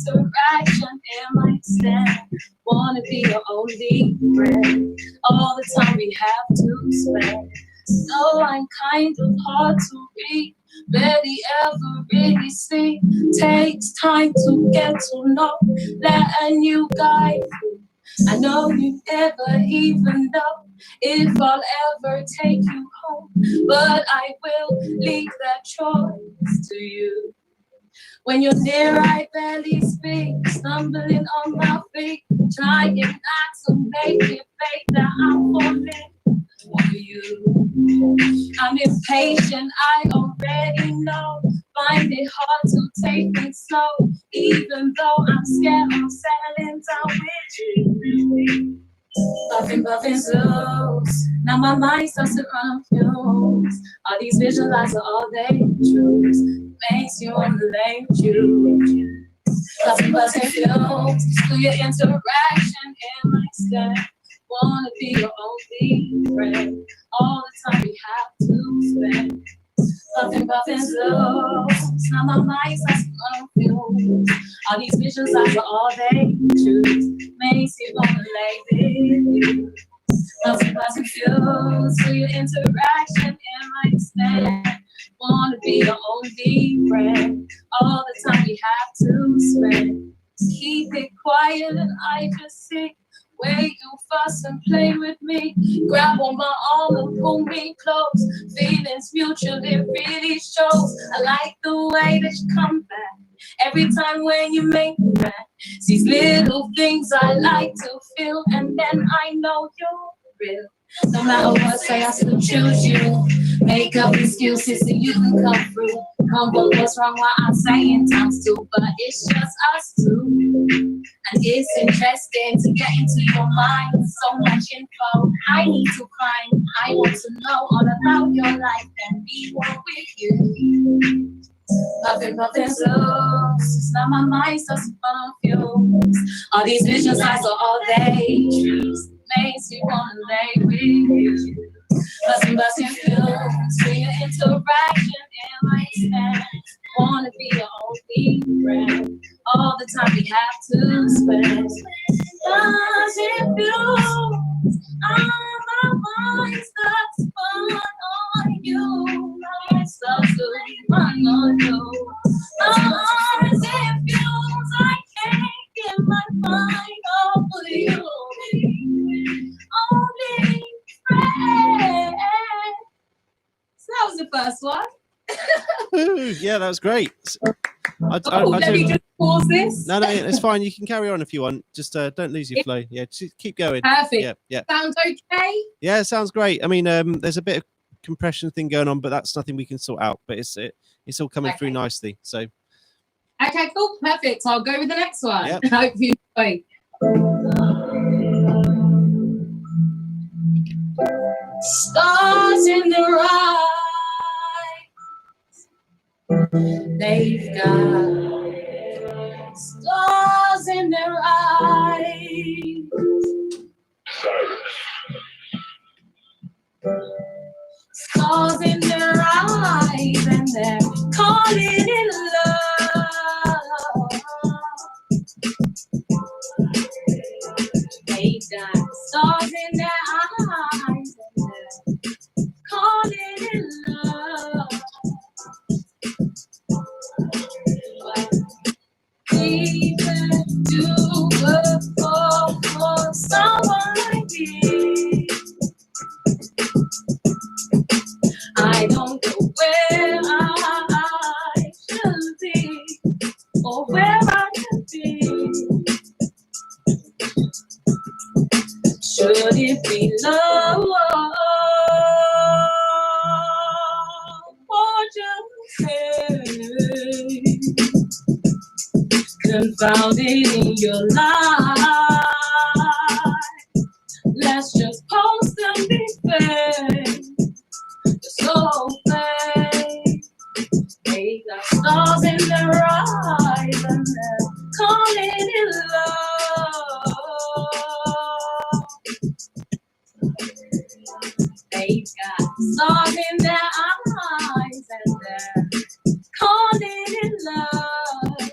Interaction in my stand. Wanna be your only friend. All the time we have to spend. So I'm kind of hard to read. Barely ever really see. Takes time to get to know. Letting you guide through. I know you never even know if I'll ever take you home. But I will leave that choice to you. When you're near, I barely speak. Stumbling on my feet. Trying not to make it fake that I'm falling for you. I'm impatient, I already know. Find it hard to take it slow. Even though I'm scared, I'm settling down with you. Buffing zoos. Now my mind starts to run on fumes. All these visualize are all they choose. Makes you wanna lay with you. Buzzing fumes. Through your interaction in my step. Wanna be your only friend. All the time we have to spend. Buffing zoos. Now my mind starts to run on fumes. All these visions are all they choose. Makes you wanna lay with you. Buzzing fumes. Through your interaction in my stand. Wanna be your only friend. All the time we have to spend. Keep it quiet and I just sit. Way you fuss and play with me. Grab on my arm and pull me close. Feelings mutual, it really shows. I like the way that you come back. Every time when you make me mad. These little things I like to feel. And then I know you're real. No matter what, say I still choose you. Make up excuses so you can come through. Come on, what's wrong? What I'm saying times two, but it's just us two. And it's interesting to get into your mind. So much info I need to find. I want to know all about your life and be one with you. Buffing zoos. Now my mind starts to run on fumes. All these visions, eyes are all they choose. Makes you wanna lay with you. busting fumes, sweet interaction and my stand. Wanna be your only friend. All the time we have to spend. Busting fumes, my mind starts to fun on you. My mind starts to fun on you. Busting fumes, I can't get my mind off of you. Only friend. So that was the first one. Yeah, that was great. I Let me just pause this. No, it's fine. You can carry on if you want. Just don't lose your flow. Yeah, just keep going. Perfect. Yeah. Sounds okay? Yeah, it sounds great. I mean, there's a bit of compression thing going on, but that's nothing we can sort out. But it's all coming through nicely. So. Okay, cool. Perfect. So I'll go with the next one. Yep. Hope you enjoy. Stars in their eyes. They've got stars in their eyes. Stars in their eyes, and they're calling it love. They've got stars in their eyes, and they're calling it love. What people do for someone like me. I don't know where I should be or where I could be. Should it be love or just hate? Confounded in your life. Let's just post and be fair. So fake. They got stars in their eyes and they're calling it love. They got stars in their eyes and they're calling it love.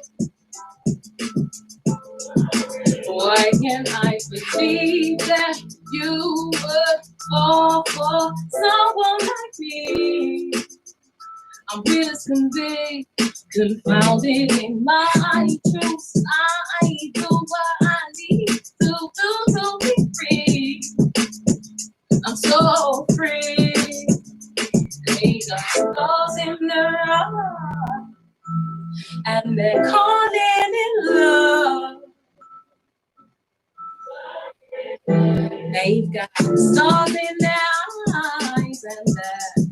Why can't I believe that you would fall for someone like me? I'm real as can be, confounded in my truth. I do what I need to do to be free. I'm so free. They got stars in their eyes, and they're calling it love. They've got stars in their eyes, and they're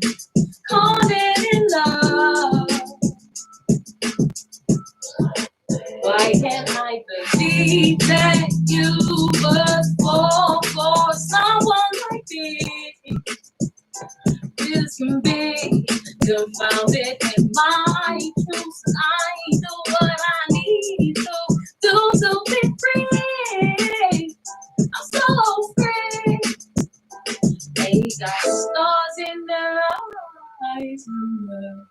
calling it love. Why can't I believe that you would fall for someone like me? This can be confounded in my truth. I do what I need to do to be free. I'm so free. They got stars in their eyes and they're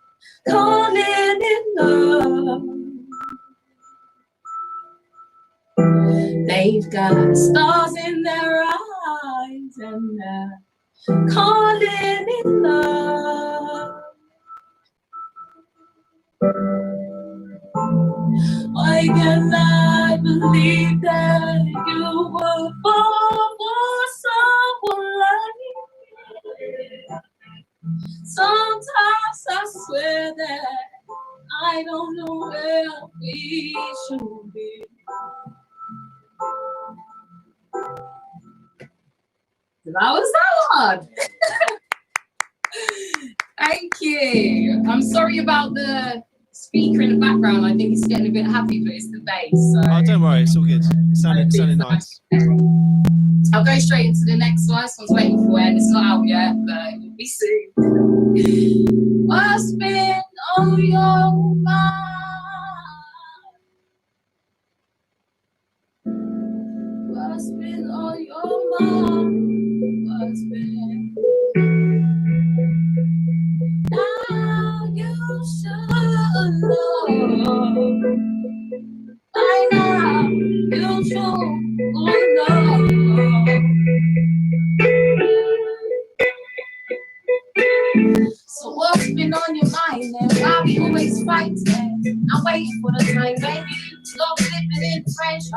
calling it love. They've got stars in their eyes and they're calling it love. Why can't I believe that you would fall for someone like me? Sometimes I swear that I don't know where we should be. That was that one. Thank you. I'm sorry about the speaker in the background. I think it's getting a bit happy, but it's the bass. So. Oh, don't worry, it's all good. It sounded nice. I'll go straight into the next one. This one's waiting for it. It's not out yet, but it will be soon. What's been on your mind? What's been on your mind? What's been should know. By now, you should know. So what's been on your mind and why we always fighting? I'm waiting for the time when you stop slipping in friendship.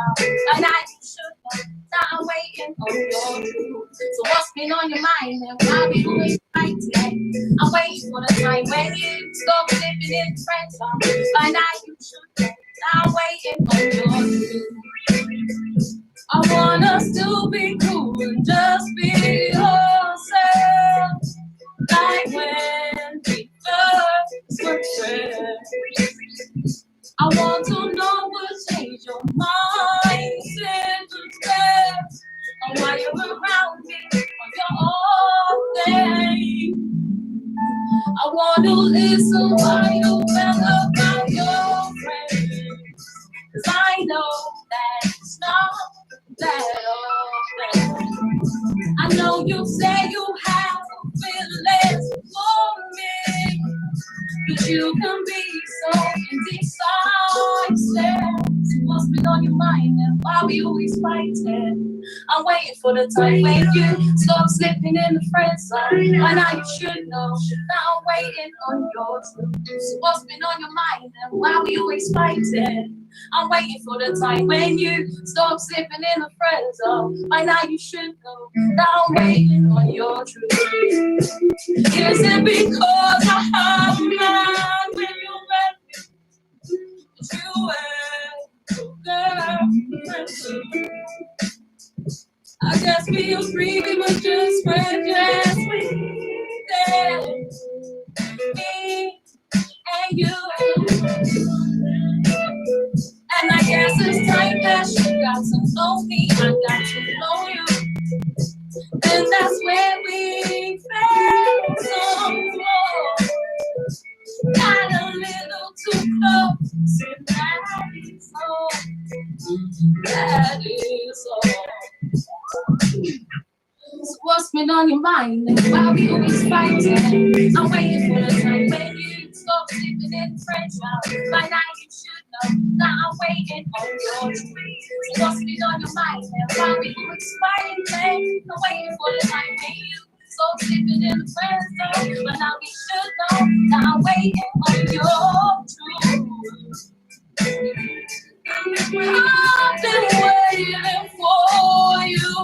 And I should know that I'm waiting on your truth. So what's been on your mind and why we always fighting? I'm waiting for the time when you stop slipping in friendship. And I should know that I'm waiting on your truth. I want us to be cool and just be ourselves. Like when we first were friends. I want to know what changed your mind since you left. And why you're around me on your off day. I want to listen why you felt about your friends. 'Cause I know that it's not that often. I know you say you have feelings for me, but you can be so indecisive. What's been on your mind and why we always fighting? I'm waiting for the time when you stop slipping in the friend zone. By now you should know that I'm waiting on your truth. So what's been on your mind and why we always fighting? I'm waiting for the time when you stop slipping in the friend zone. By now you should know that I'm waiting on your truth. Is it because I have a man when you met me? But you were so girl. I guess we agree we were just friends last week. Me and you. And I guess it's time that you got to know me, I got to know you. And that's where we fell so close. Got a little too close, and that is all. That is all. So what's been on your mind and why we always fighting? I'm waiting for the time when you stop sleeping in friendship. By now you should know that I'm waiting on your truth. So what's been on your mind and why we always fighting? I'm waiting for the time when you stop sleeping in friendship. But now we should know that I'm waiting on your truth. I've been waiting for you.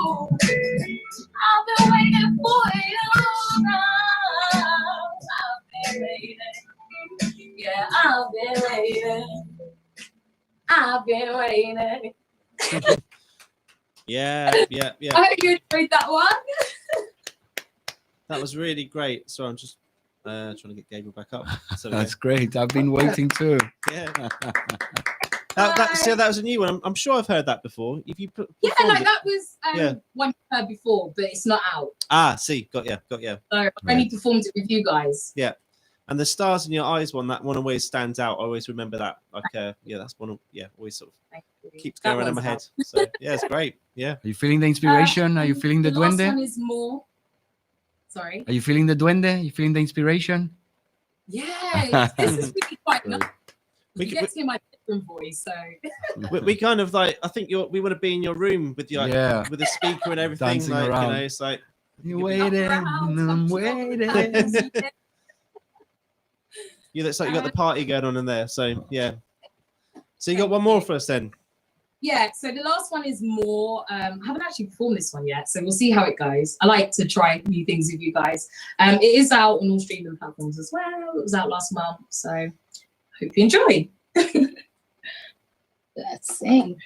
I've been waiting for you now. I've been waiting. Yeah, I've been waiting. I've been waiting. Yeah. I hope you enjoyed that one. That was really great. So I'm just trying to get Gabriel back up. So That's great. I've been waiting too. yeah. That was a new one. I'm sure I've heard that before. If you put Yeah, no, that was Yeah. one you heard before, but it's not out. See, got ya. So I only performed it with you guys. And the stars in your eyes one, that one always stands out. I always remember that. Like, that's one of, always sort of Thank you. keeps That going around my head. one's So yeah, it's great. Yeah. Are you feeling the inspiration? Are you feeling the last duende? one is more. Sorry. Are you feeling the duende? You feeling the inspiration? Yeah, this is really quite Great. nice. We You could- get to hear my different voice, so We kind of like, I think we want to be in your room with you, Yeah. with the speaker and everything. Dancing like, around. it's like, You're waiting, I'm waiting. it's like you got the party going on in there. So yeah. So you got one more for us then? Yeah, so the last one is more. I haven't actually performed this one yet, so we'll see how it goes. I like to try new things with you guys. It is out on all streaming platforms as well. It was out last month, so hope you enjoy. Let's sing.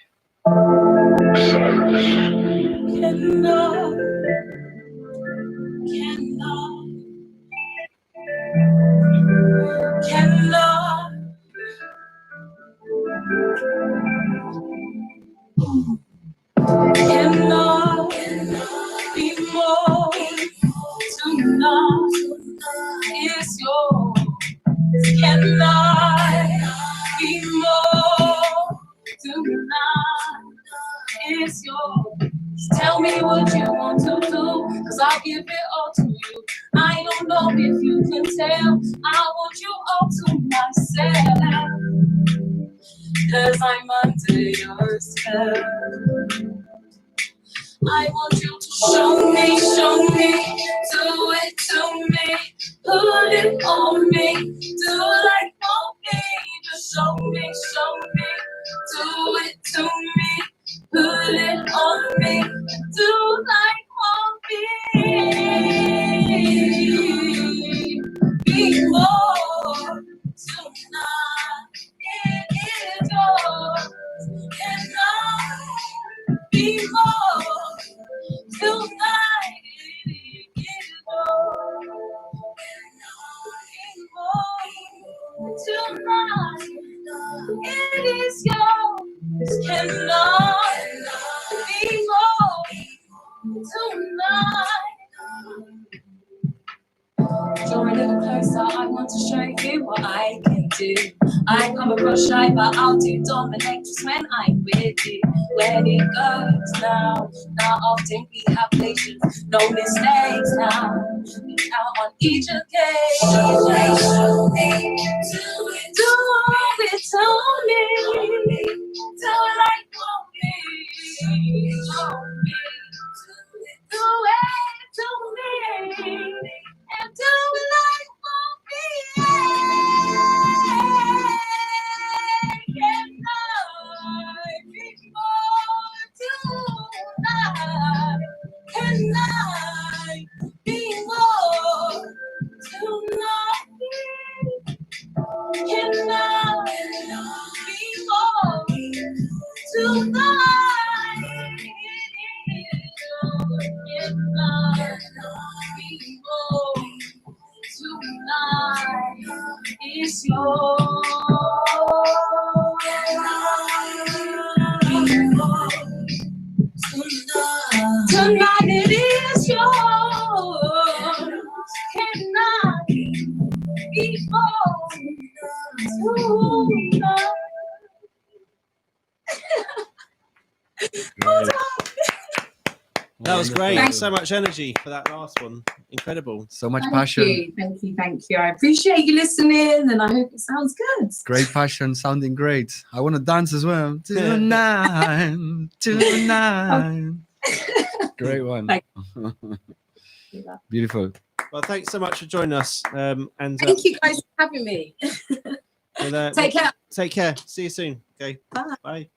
Cannot be more tonight is yours. Cannot be more tonight is yours. Tell me what you want to do, 'cause I'll give it all to you. I don't know if you can tell. I want you all to myself. 'Cause I'm under your spell. I want you to show me, do it to me, put it on me, do like for me, just show me, do it to me, put it on me, do like for me. Before tonight, it is yours, and I be more tonight. It is yours. Tonight, it is yours. Cannot be more tonight. Draw a little closer, I want to show you what I can do. I come across shy, but I'll do dominatrix when I'm with you. Where it goes now, not often we have patience, no mistakes now. We count on each occasion. Show me, do it to me, do it like for me. Show me, do it to me. And do it like for me. Can I be more tonight? Can I be more tonight? Can I be more tonight? Can I be more tonight? It's yours. Tonight it is yours. Can I be more tonight? That was great. Thank So much energy for that last one. Incredible. So much passion. Thank you. I appreciate you listening, and I hope it sounds good. Great passion, sounding great. I want to dance as well. Tonight. Great one. Thank Beautiful. Well, thanks so much for joining us. And Thank you guys for having me. Take care. Take care. See you soon. Okay. Bye. Bye.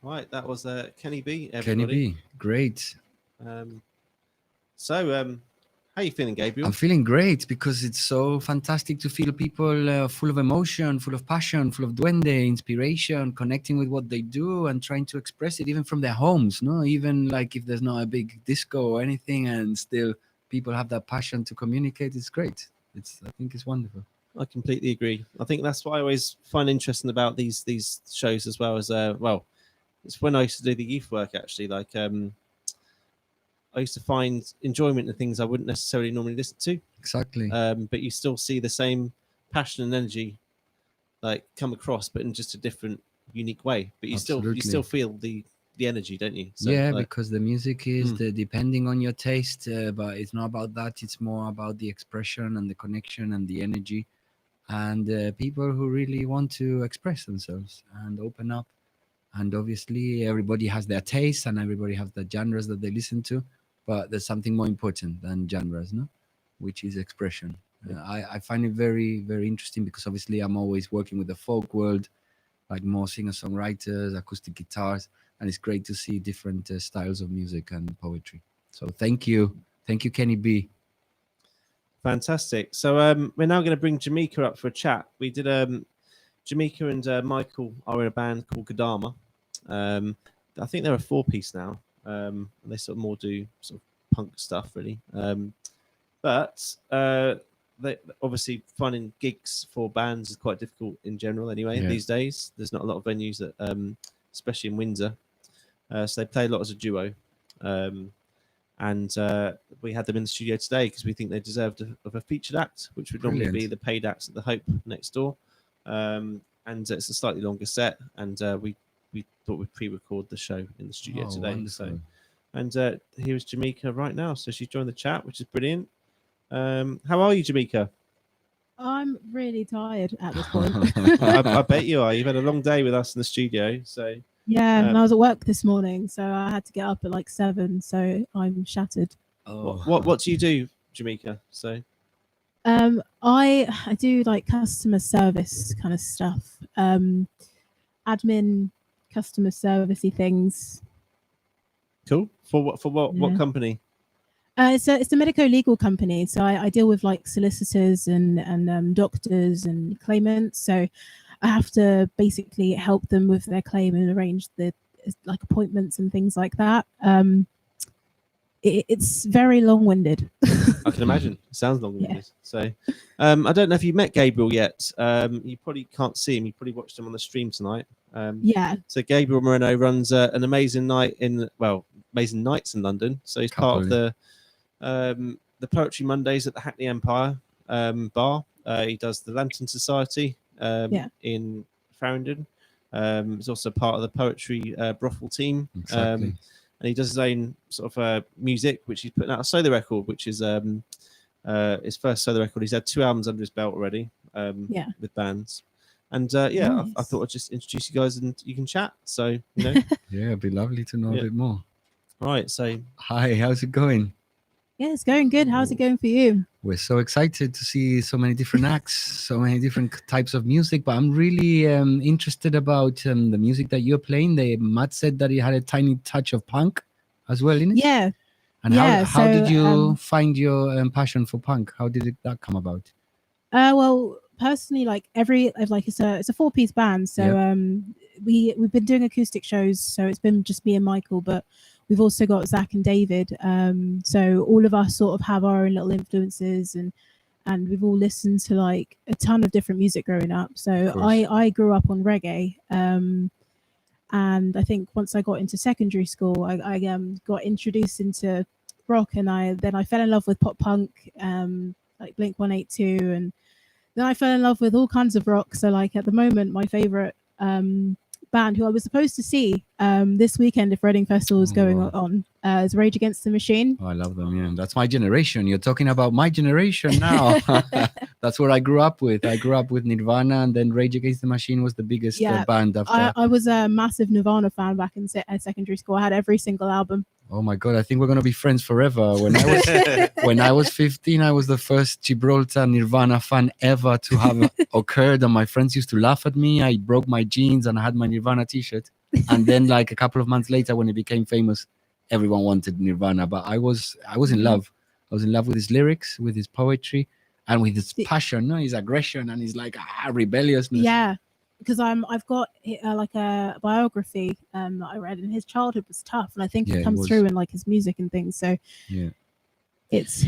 Right, that was Kenny B. Kenny Everybody. B. Great. How you feeling, Gabriel? I'm feeling great because it's so fantastic to feel people full of emotion, full of passion, full of duende, inspiration, connecting with what they do and trying to express it even from their homes. No, even like if there's not a big disco or anything, and still people have that passion to communicate. It's great. I think it's wonderful. I completely agree. I think that's what I always find interesting about these shows as well as it's when I used to do the youth work actually. Like I used to find enjoyment in things I wouldn't necessarily normally listen to. Exactly. But you still see the same passion and energy like come across, but in just a different, unique way. But you still feel the energy, don't you? So, yeah, like, because the music is depending on your taste, but it's not about that. It's more about the expression and the connection and the energy, and people who really want to express themselves and open up. And obviously, everybody has their taste and everybody has the genres that they listen to. But there's something more important than genres, no? Which is expression. I find it very, very interesting because obviously I'm always working with the folk world, like more singer-songwriters, acoustic guitars, and it's great to see different styles of music and poetry. So thank you, Kenny B. Fantastic. So we're now going to bring Jamaica up for a chat. We did Jamaica and Michael are in a band called Kodama. I think they're a 4-piece now. They sort of more do sort of punk stuff, really. But they obviously finding gigs for bands is quite difficult in general anyway these days. There's not a lot of venues that, especially in Windsor. So they play a lot as a duo. And we had them in the studio today because we think they deserved a featured act, which would normally be the paid acts at the Hope next door. And it's a slightly longer set, and we thought we'd pre-record the show in the studio today. Wonderful. And here's Jamaica right now. So she's joined the chat, which is brilliant. How are you, Jamaica? I'm really tired at this point. I bet you are. You've had a long day with us in the studio. So Yeah, and I was at work this morning, so I had to get up at like 7, so I'm shattered. what do you do, Jamaica? So I do like customer service kind of stuff, admin, customer servicey things. cool. For what Yeah. what company? It's a medico legal company, so I deal with like solicitors and doctors and claimants. So I have to basically help them with their claim and arrange the like appointments and things like that. It's very long-winded. I can imagine. It sounds long-winded. So I don't know if you met Gabriel yet. You probably can't see him. You probably watched him on the stream tonight. Yeah. So Gabriel Moreno runs an amazing nights in London. So he's part of the Poetry Mondays at the Hackney Empire bar. He does the Lantern Society in Farringdon. He's also part of the poetry brothel team. Exactly. And he does his own sort of music, which he's putting out a solo record, which is his first solo record. He's had 2 albums under his belt already with bands. And Nice. I thought I'd just introduce you guys and you can chat. So, you know. Yeah, it'd be lovely to know a bit more. Right. So, Hi, how's it going? Yeah, it's going good. How's it going for you? We're so excited to see so many different acts, so many different types of music. But I'm really interested about the music that you're playing. Matt said that he had a tiny touch of punk as well in it. Yeah. And Yeah, how so, did you find your passion for punk? How did that come about? Well, personally, like it's a 4-piece band, so we've been doing acoustic shows, so it's been just me and Michael, but we've also got Zach and David. So all of us sort of have our own little influences, and we've all listened to like a ton of different music growing up. So I grew up on reggae, and I think once I got into secondary school, I got introduced into rock, and then I fell in love with pop punk, like Blink-182, and then I fell in love with all kinds of rock. So like at the moment, my favorite band who I was supposed to see this weekend if Reading Festival was going on is Rage Against the Machine. Oh, I love them. Yeah, that's my generation. You're talking about my generation now. That's what I grew up with. I grew up with Nirvana, and then Rage Against the Machine was the biggest band after. I was a massive Nirvana fan back in secondary school. I had every single album. Oh my God, I think we're going to be friends forever. When I was 15, I was the first Gibraltar Nirvana fan ever to have occurred. And my friends used to laugh at me. I broke my jeans and I had my Nirvana t-shirt. And then like a couple of months later, when it became famous, everyone wanted Nirvana. But I was in love. I was in love with his lyrics, with his poetry, and with his passion, his aggression, and his like rebelliousness. Yeah. Because I've got like a biography that I read, and his childhood was tough, and I think it comes through in like his music and things. So it's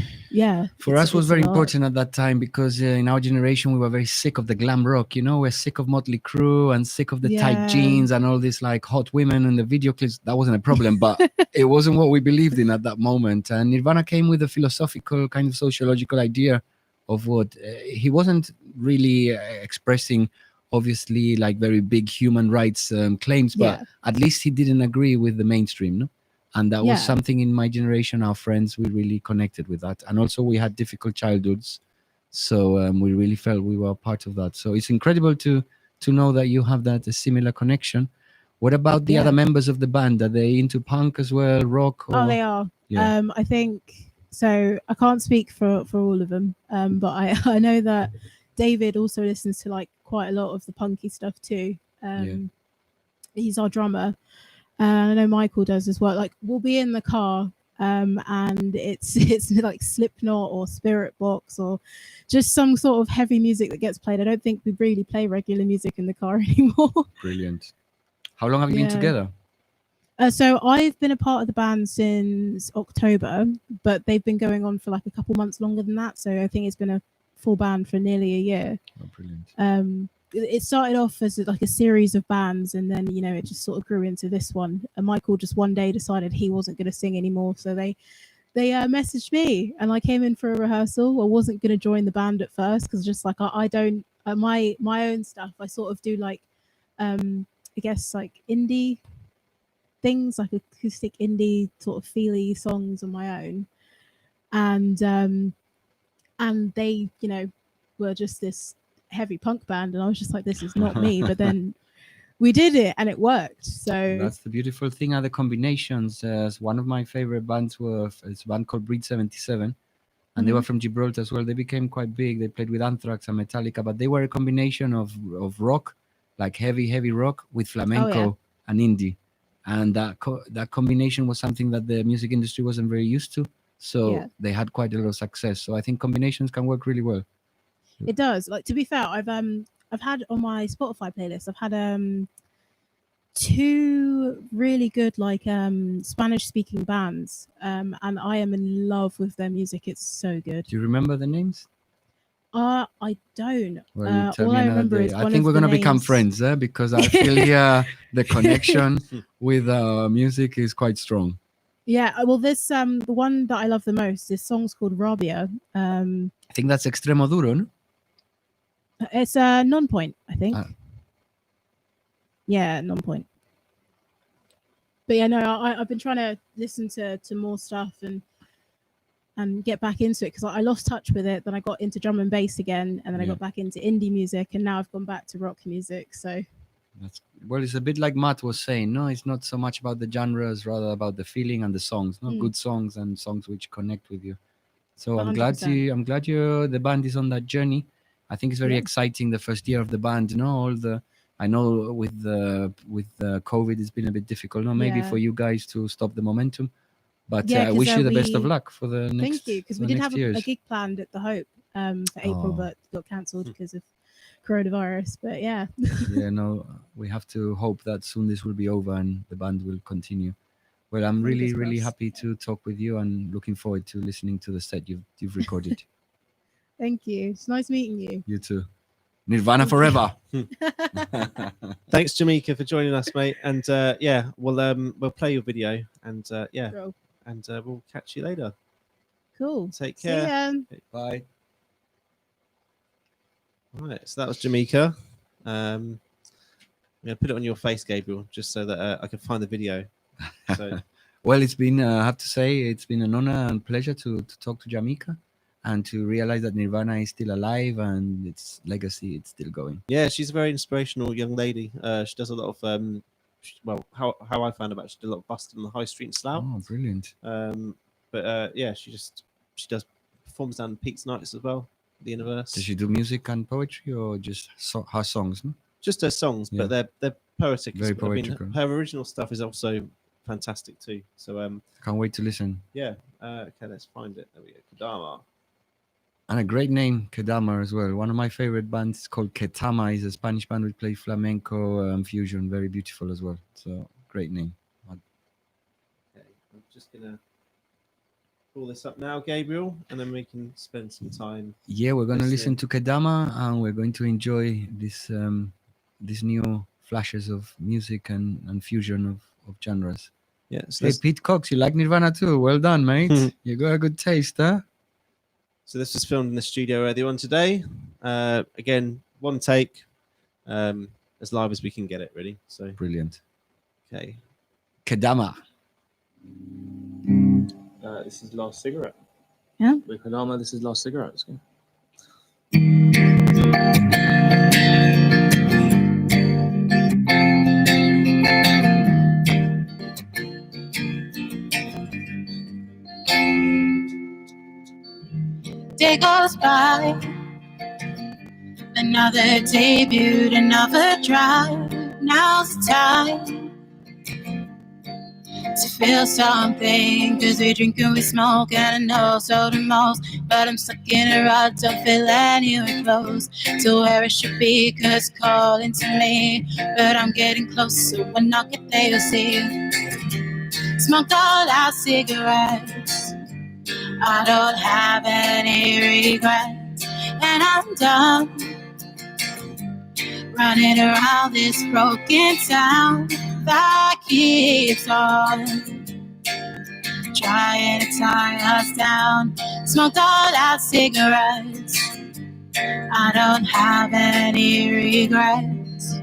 for us was very important at that time, because in our generation we were very sick of the glam rock. We're sick of Motley Crue and sick of the tight jeans and all this like hot women and the video clips. That wasn't a problem, but it wasn't what we believed in at that moment. And Nirvana came with a philosophical kind of sociological idea of what he wasn't really expressing. Obviously, like very big human rights claims, but at least he didn't agree with the mainstream, no? And that was something in my generation, our friends, we really connected with that. And also we had difficult childhoods, so we really felt we were part of that. So it's incredible to know that you have that a similar connection. What about the other members of the band? Are they into punk as well, rock? Or... Oh, they are. Yeah. I think so. I can't speak for all of them, but I know that David also listens to like quite a lot of the punky stuff too. He's our drummer. I know Michael does as well. Like we'll be in the car and it's like Slipknot or Spirit Box or just some sort of heavy music that gets played. I don't think we really play regular music in the car anymore. Brilliant. How long have you been together? So I've been a part of the band since October, but they've been going on for like a couple months longer than that. So I think it's been a full band for nearly a year. Oh, brilliant. It started off as like a series of bands, and then it just sort of grew into this one. And Michael just one day decided he wasn't going to sing anymore, so they messaged me, and I came in for a rehearsal. I wasn't going to join the band at first because just like I don't my own stuff. I sort of do like I guess like indie things like acoustic indie sort of feely songs on my own, and they, you know, were just this heavy punk band, and I was just like, this is not me. But then we did it, and it worked. So That's the beautiful thing are the combinations. One of my favorite bands it's a band called Breed 77, and they were from Gibraltar as well. They became quite big. They played with Anthrax and Metallica, but they were a combination of rock, like heavy rock, with flamenco and indie. And that combination was something that the music industry wasn't very used to. So they had quite a lot of success. So I think combinations can work really well. it does. Like, to be fair, I've had on my Spotify playlist, I've had 2 really good like Spanish speaking bands, and I am in love with their music. It's so good. Do you remember the names? I don't. Well, you tell All me I another remember day. is I one think of we're the gonna become names. friends, because I feel here the connection with music is quite strong. Yeah, well, this the one that I love the most. This song's called Rabia. I think that's Extremo Duro, no? It's a non-point, I think. Ah. Yeah, non-point. But yeah, no, I've been trying to listen to more stuff and get back into it, because I lost touch with it. Then I got into drum and bass again, and then I got back into indie music, and now I've gone back to rock music. So Well, it's a bit like Matt was saying. No, it's not so much about the genres, rather about the feeling and the songs. No, good songs and songs which connect with you. So I'm glad 100%. the band is on that journey. I think it's very exciting. The first year of the band, you know, I know with the COVID, it's been a bit difficult. No, maybe for you guys to stop the momentum. But I wish you the best of luck for the next. Thank you, because we did have a gig planned at the Hope for April, but got cancelled because of coronavirus. But yeah. Yeah, no, we have to hope that soon this will be over and the band will continue. Well, I'm really, really happy to talk with you and looking forward to listening to the set you've recorded. Thank you. It's nice meeting you. You too. Nirvana forever. Thanks, Jamaica, for joining us, mate. And we'll play your video, and Cool. and we'll catch you later. Cool. Take See care. ya. Bye. Right, so that was Jamaica. I'm gonna put it on your face, Gabriel, just so that I can find the video. So. Well, it's been, I have to say, it's been an honor and pleasure to talk to Jamaica and to realize that Nirvana is still alive and its legacy, it's still going. Yeah, she's a very inspirational young lady. She does a lot of, how I found about it, she did a lot of busting on the high street in Slough. Oh, brilliant. She does performs down Pete's Nights as well, the Universe. Does she do music and poetry or just her songs? No? Just her songs, but they're poetic. Very poetical. Her original stuff is also fantastic too. So can't wait to listen. Yeah. Okay, let's find it. There we go. Kedama. And a great name, Kedama, as well. One of my favorite bands is called Ketama. Is a Spanish band which plays flamenco and fusion. Very beautiful as well. So great name. Okay, I'm just gonna pull this up now, Gabriel, and then we can spend some time. Yeah, we're going to listen to Kedama, and we're going to enjoy this these new flashes of music and fusion of genres. Yeah. So hey, Pete Cox, you like Nirvana too? Well done, mate. You got a good taste, huh? So this was filmed in the studio earlier on today. Again, one take, as live as we can get it, really. So brilliant. Okay. Kedama. This is Last Cigarette. Yeah. With Kedama, this is Last Cigarette. Okay. Day goes by, another debut, another drive. Now's the time to feel something, cause we drink and we smoke, and I know so the most, but I'm stuck in a rut, don't feel anywhere close to where it should be, cause calling to me, but I'm getting closer. When I get there you'll see, smoked all our cigarettes, I don't have any regrets, and I'm done running around this broken town that keeps on trying to tie us down. Smoked all our cigarettes, I don't have any regrets.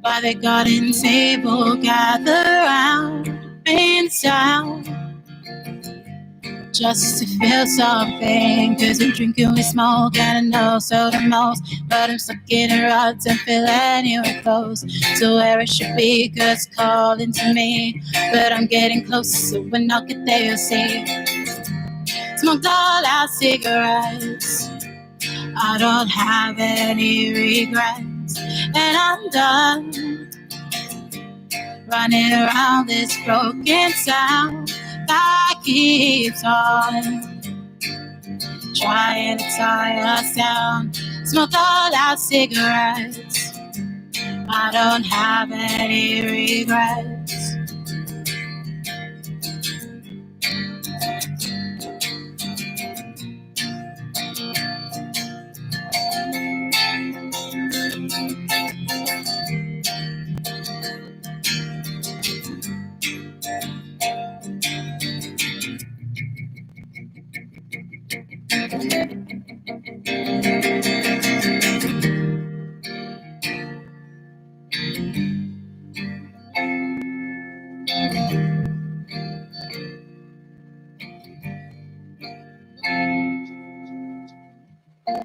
by the garden table, gather round in sound, just to feel something. Cause we drink and we smoke and I know so the most, but I'm stuck in a rut, don't feel anywhere close to where it should be. Cause calling to me, but I'm getting close, so when I get there you'll see. Smoked all our cigarettes, I don't have any regrets, and I'm done running around this broken town that keeps on trying to tie us down. Smoked all our cigarettes, I don't have any regrets.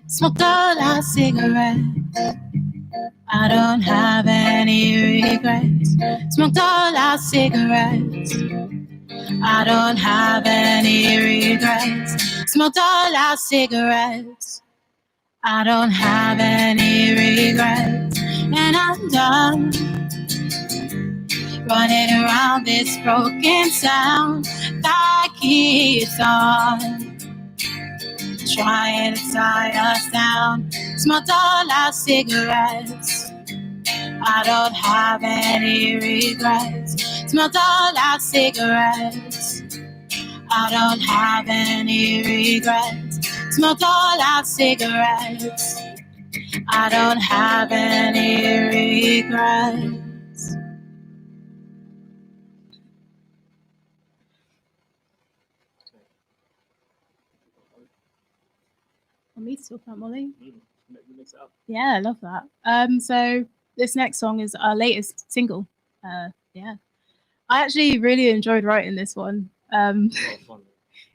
Smoked all our cigarettes, I don't have any regrets. Smoked all our cigarettes, I don't have any regrets. Smoked all our cigarettes, I don't have any regrets. And I'm done running around this broken town that keeps on trying to tie us down. Smoked all our cigarettes, I don't have any regrets. Smoked all our cigarettes, I don't have any regrets. Smoked all our cigarettes, I don't have any regrets. Want me to talk about Molly? Mix it up. Yeah, I love that. So this next song is our latest single. Yeah, I actually really enjoyed writing this one. A lot of fun.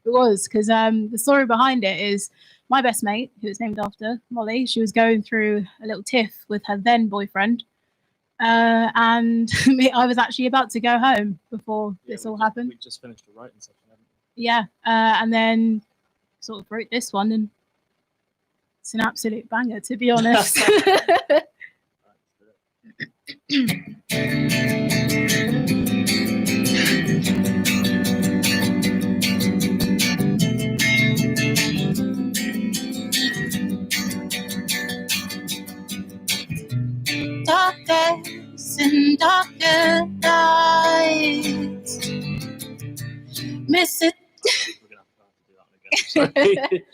It was because the story behind it is my best mate, who was named after Molly. She was going through a little tiff with her then boyfriend, and I was actually about to go home before this all happened. We just finished a writing session, haven't Yeah, and then sort of wrote this one, and it's an absolute banger, to be honest. Dark days and darker nights, miss it. We're gonna have to do that one again. Sorry.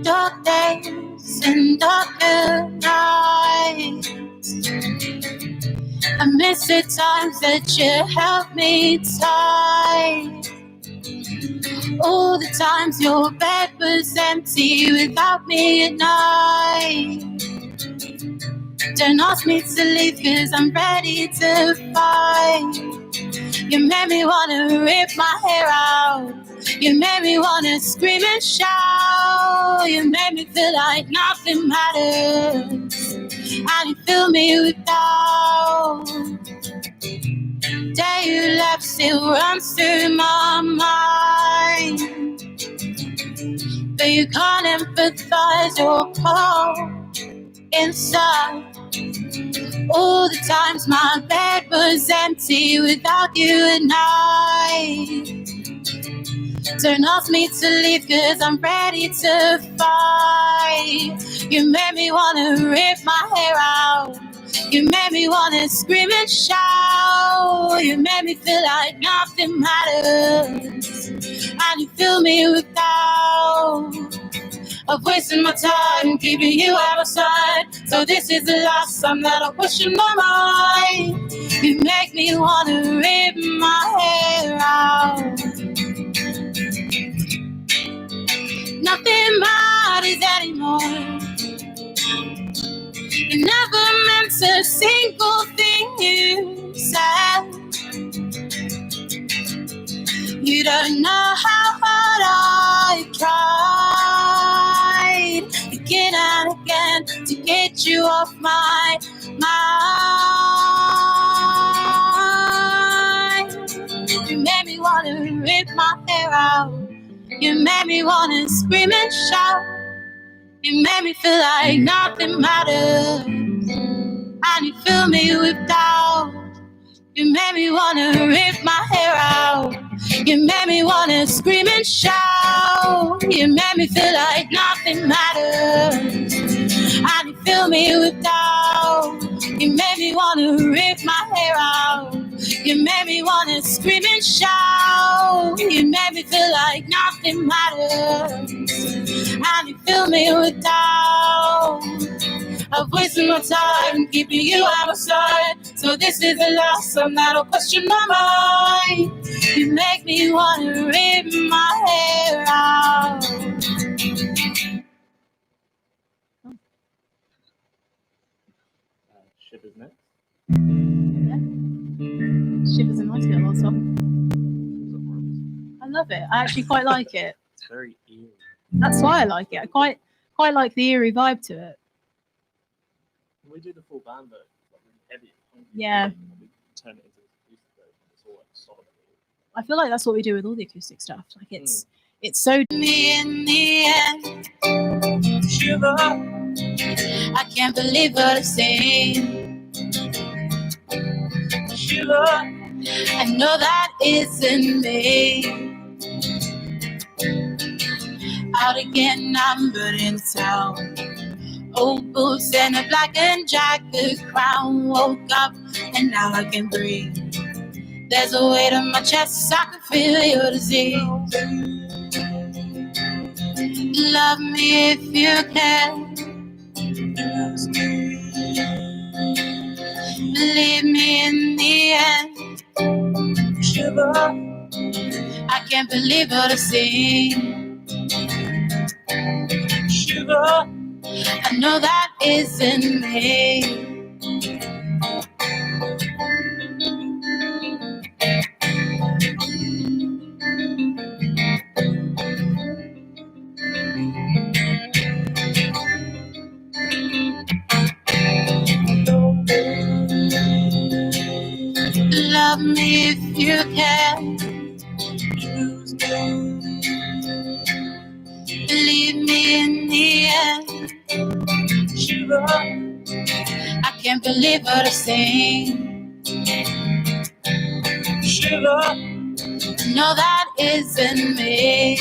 Dark days and darker nights, I miss the times that you held me tight. All the times your bed was empty without me at night. Don't ask me to leave, cause I'm ready to fight. You made me wanna rip my hair out. You made me wanna scream and shout. You made me feel like nothing matters, and you fill me with doubt. Day you left still runs through my mind, but you can't empathize or call inside. All the times my bed was empty without you at night. Don't ask me to leave, cause I'm ready to fight. You made me wanna rip my hair out. You made me wanna scream and shout. You made me feel like nothing matters, and you fill me with doubt. of wasting my time keeping you out of sight. So this is the last time that I question my mind. You make me wanna rip my hair out. Nothing matters anymore. You never meant a single thing you said. You don't know how hard I tried again and again to get you off my mind. You made me wanna rip my hair out. You made me wanna scream and shout. You made me feel like nothing matters. And you fill me with doubt. You made me wanna rip my hair out. You made me wanna scream and shout. You made me feel like nothing matters. And you fill me with doubt. You made me wanna rip my hair out. You made me wanna scream and shout. You made me feel like nothing matters. And you fill me with doubt. I've wasted my time keeping you out of sight. So this is the last time that I'll question my mind. You make me wanna rip my hair out. Shivers next. Shivers a nice little song. I love it. I actually quite like it. It's very eerie. That's why I like it. I quite like the eerie vibe to it. When we do the full band version, it's like really heavy. Yeah. And we turn it into this acoustic version. It's all like solid. I feel like that's what we do with all the acoustic stuff. Like it's so Me in the end, Shiver. I can't believe what I'm saying. Shiver. I know that isn't me. Out again, I'm burning town. Old boots and a black and jacket crown. Woke up and now I can breathe. There's a weight on my chest, I can feel your disease. Love me if you can. Believe me in the end. Shiver. I can't believe what I see. Shiver. I know that isn't me. Love me if you can. Believe me in the end. Shiver. I can't believe what I'm saying. Shiver. No, that isn't me.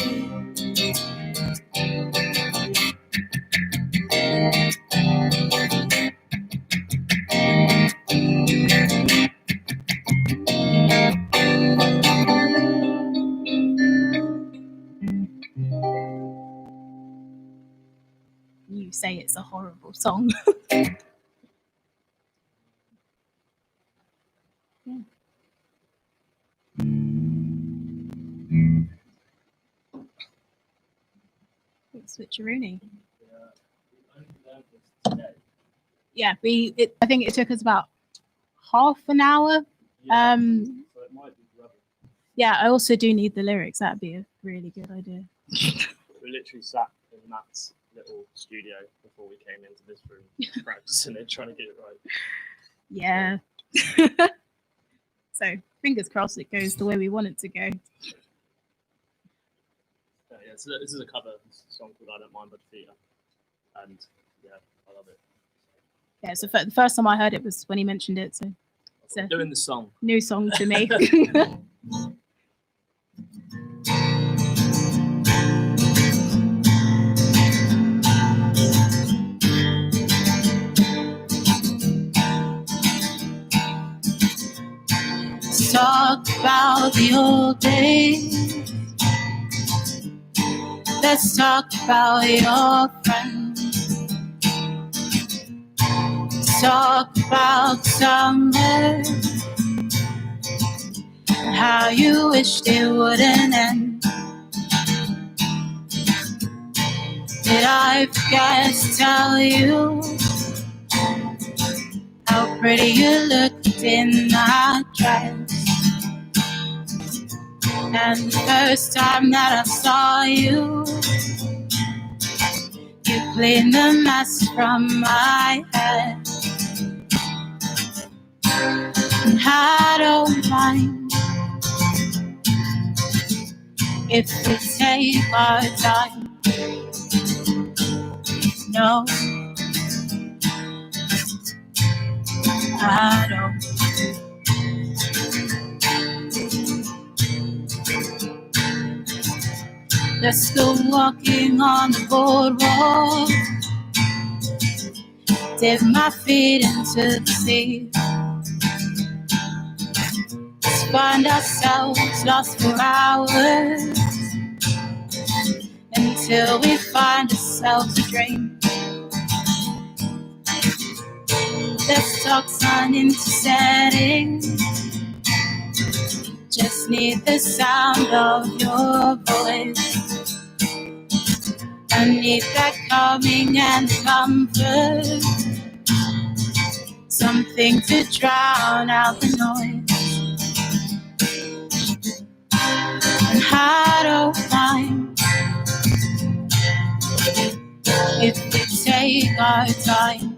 you say it's a horrible song. Yeah. Switcheroony. Yeah, I think it took us about half an hour. Yeah, so it might be rubbish. Yeah, I also do need the lyrics. That'd be a really good idea. We literally sat in Matt's little studio before we came into this room, practicing it, trying to get it right. Yeah. So fingers crossed it goes the way we want it to go. Yeah, so this is a cover song called I Don't Mind by Defeater, and yeah, I love it. Yeah, so the first time I heard it was when he mentioned it. So it's a Doing the song. new song to me. Talk about the old days, Let's talk about your friends. Talk about summer, how you wished it wouldn't end. Did I forget to tell you how pretty you looked in that dress? And the first time that I saw you, you cleaned the mess from my head. And I don't mind if we take our time. No, I don't. Let's go walking on the boardwalk, dip my feet into the sea. Let's find ourselves lost for hours until we find ourselves a dream. Let's talk sun into setting. Just need the sound of your voice. I need that calming and comfort, something to drown out the noise. And I don't mind if we take our time.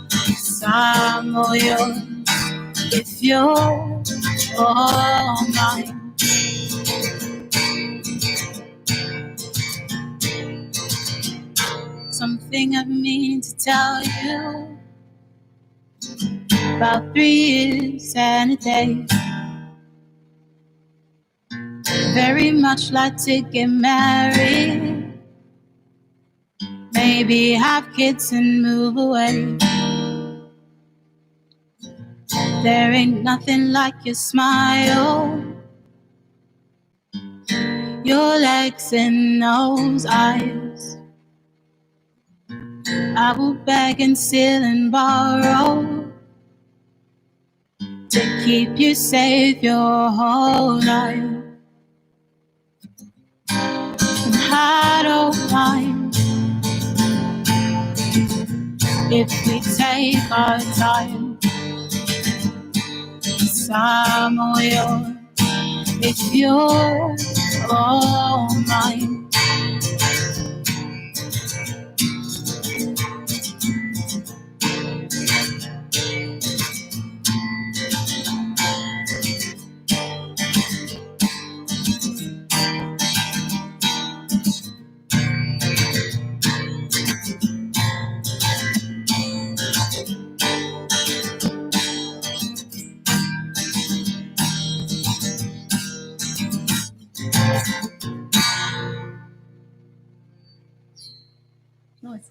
'Cause I'm all yours if you're all mine. Something I've been meaning to tell you. About 3 years and a day. Very much like to get married. Maybe have kids and move away. There ain't nothing like your smile, your legs and those eyes. I will beg and steal and borrow to keep you safe your whole life. And I don't mind if we take our time. 'Cause I'm all yours if you're all mine. Nice.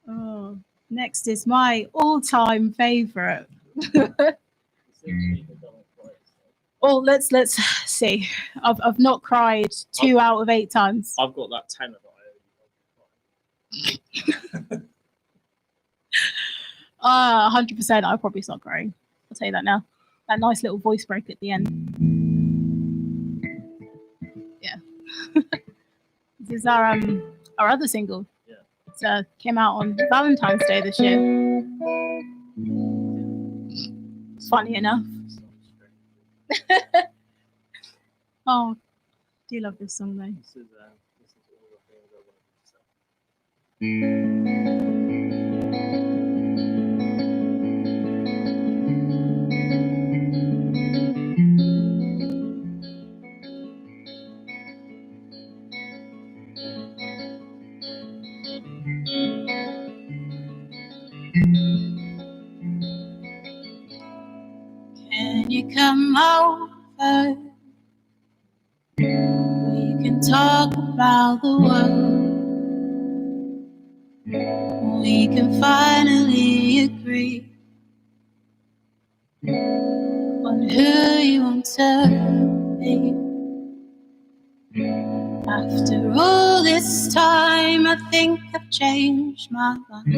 Oh, next is my all-time favorite. Oh, let's see. I've not cried 2 out of 8 times. I've got that tenor that I 100%. I'll probably start crying. I'll tell you that now. That nice little voice break at the end. Yeah. This is our other single. Yeah. It came out on Valentine's Day this year. Funny enough. Oh, do you love this song though? This is all the things I wanted to say. Can you come over? We can talk about the world. We can finally agree on who you want to be. After all this time, I think I've changed my mind.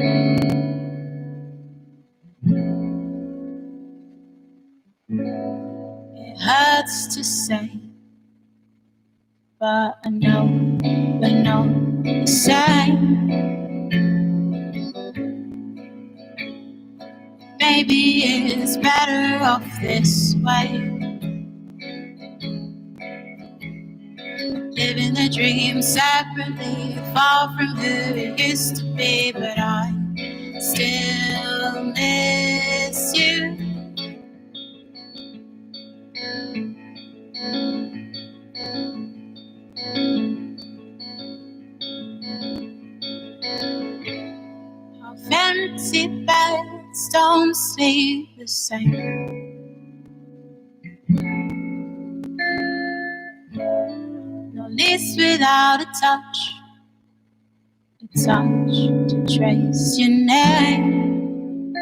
It hurts to say, but I know we're not the same. Maybe it's better off this way. Living the dream separately, far from who it used to be, but I still miss you. Our fancy beds don't sleep the same. No lease without a touch to trace your name.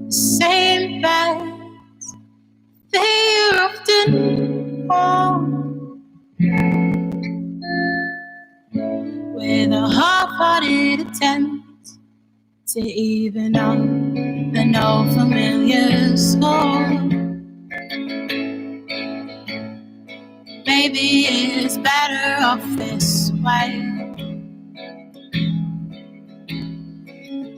Same beds they are often on, with a half-hearted attempt to even up an old familiar score. Maybe it's better off this way.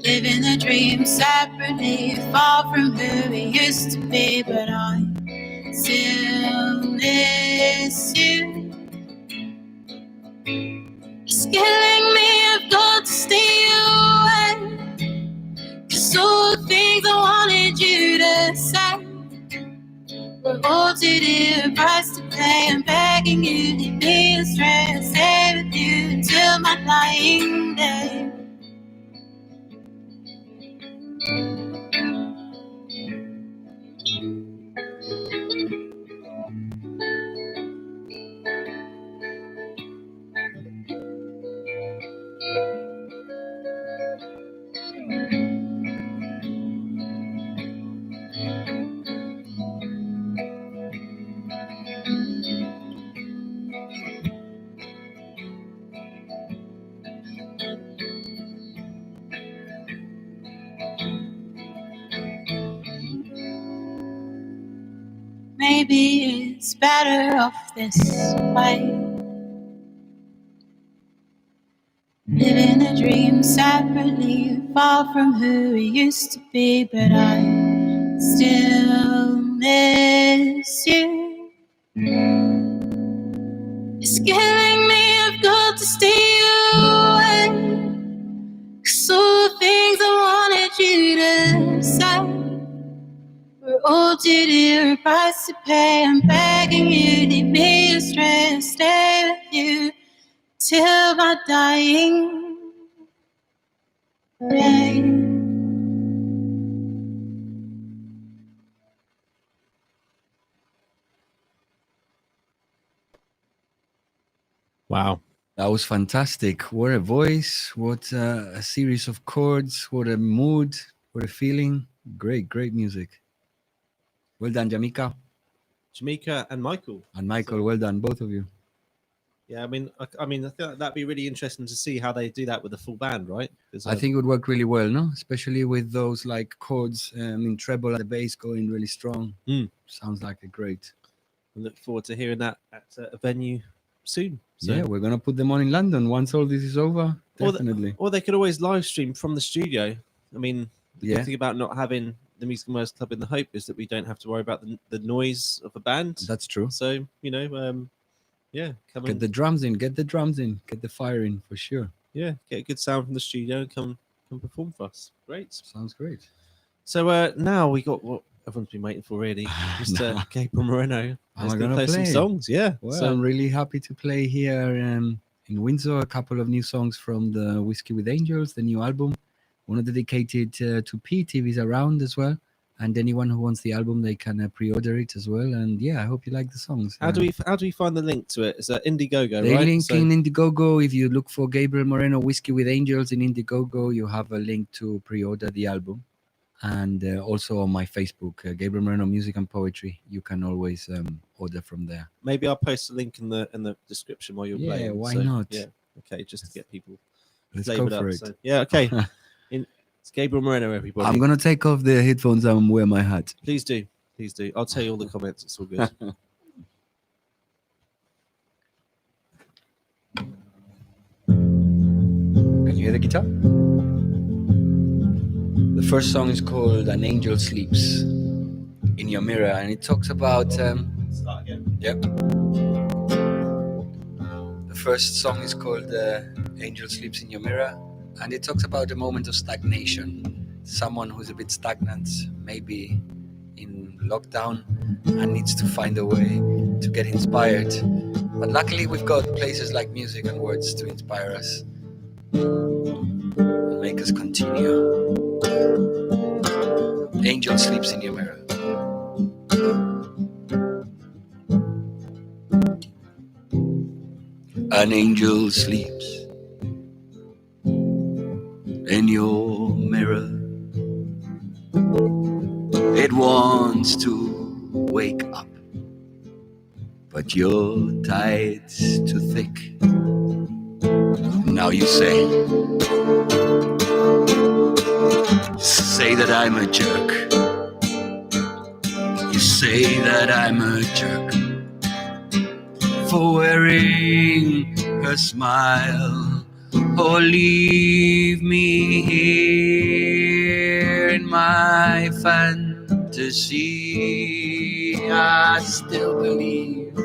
Living the dream separately, far from who we used to be, but I still miss you. It's killing me, I've got to stay away. 'Cause all the things I wanted you to say were all too dear, a price to pay. I'm begging you, leave me astray. I'll stay with you until my dying day. Maybe it's better off this way. Living a dream separately, far from who we used to be, but I still miss you. It's killing me, I've got to stay away. 'Cause all the things I wanted you to say we're all too dear, a price to pay. I'm begging you, leave me astray. I'll stay with you till my dying day. Wow. That was fantastic. What a voice. What a series of chords. What a mood. What a feeling. Great, great music. Well done, Jamika. Jamaica and Michael. And Michael, well done, both of you. Yeah, I mean, I think that'd be really interesting to see how they do that with a full band, right? I think it would work really well, no? Especially with those like chords in treble and the bass going really strong. Sounds like a great. I look forward to hearing that at a venue soon. So. Yeah, we're gonna put them on in London once all this is over. Definitely. Or they could always live stream from the studio. I mean, the good thing about not having the Music and Words Club in the Hope is that we don't have to worry about the noise of a band. That's true. So yeah, get the drums in, get the fire in for sure. Yeah, get a good sound from the studio and come perform for us. Great. Sounds great. So now we got what everyone's been waiting for, really. Mr. Gabriel Moreno. Am I gonna play some songs? Yeah. Well, I'm really happy to play here in Windsor a couple of new songs from the Whiskey with Angels, the new album. One dedicated to Pete if he's around as well. And anyone who wants the album, they can pre-order it as well. And yeah, I hope you like the songs. How do we find the link to it? It's Indiegogo, they right? link in Indiegogo. If you look for Gabriel Moreno Whiskey with Angels in Indiegogo, you have a link to pre-order the album. and also on my Facebook, Gabriel Moreno Music and Poetry. You can always order from there. Maybe I'll post a link in the description while you're Yeah, playing. why So, not? Yeah, okay, just to get people Let's flavored go for up. it. So, yeah, okay. It's Gabriel Moreno, everybody. I'm gonna take off the headphones and wear my hat. Please do, please do. I'll tell you all the comments. It's all good. Can you hear the guitar? The first song is called "An Angel Sleeps in Your Mirror," and it talks about. Start again. Yep. The first song is called "Angel Sleeps in Your Mirror," and it talks about a moment of stagnation. Someone who's a bit stagnant, maybe in lockdown, and needs to find a way to get inspired. But luckily, we've got places like music and words to inspire us and make us continue. Angel sleeps in your mirror. An angel sleeps in your mirror. It wants to wake up, but you're tied too thick. Now you say that I'm a jerk. You say that I'm a jerk for wearing her smile, or leave me here in my fantasy. I still believe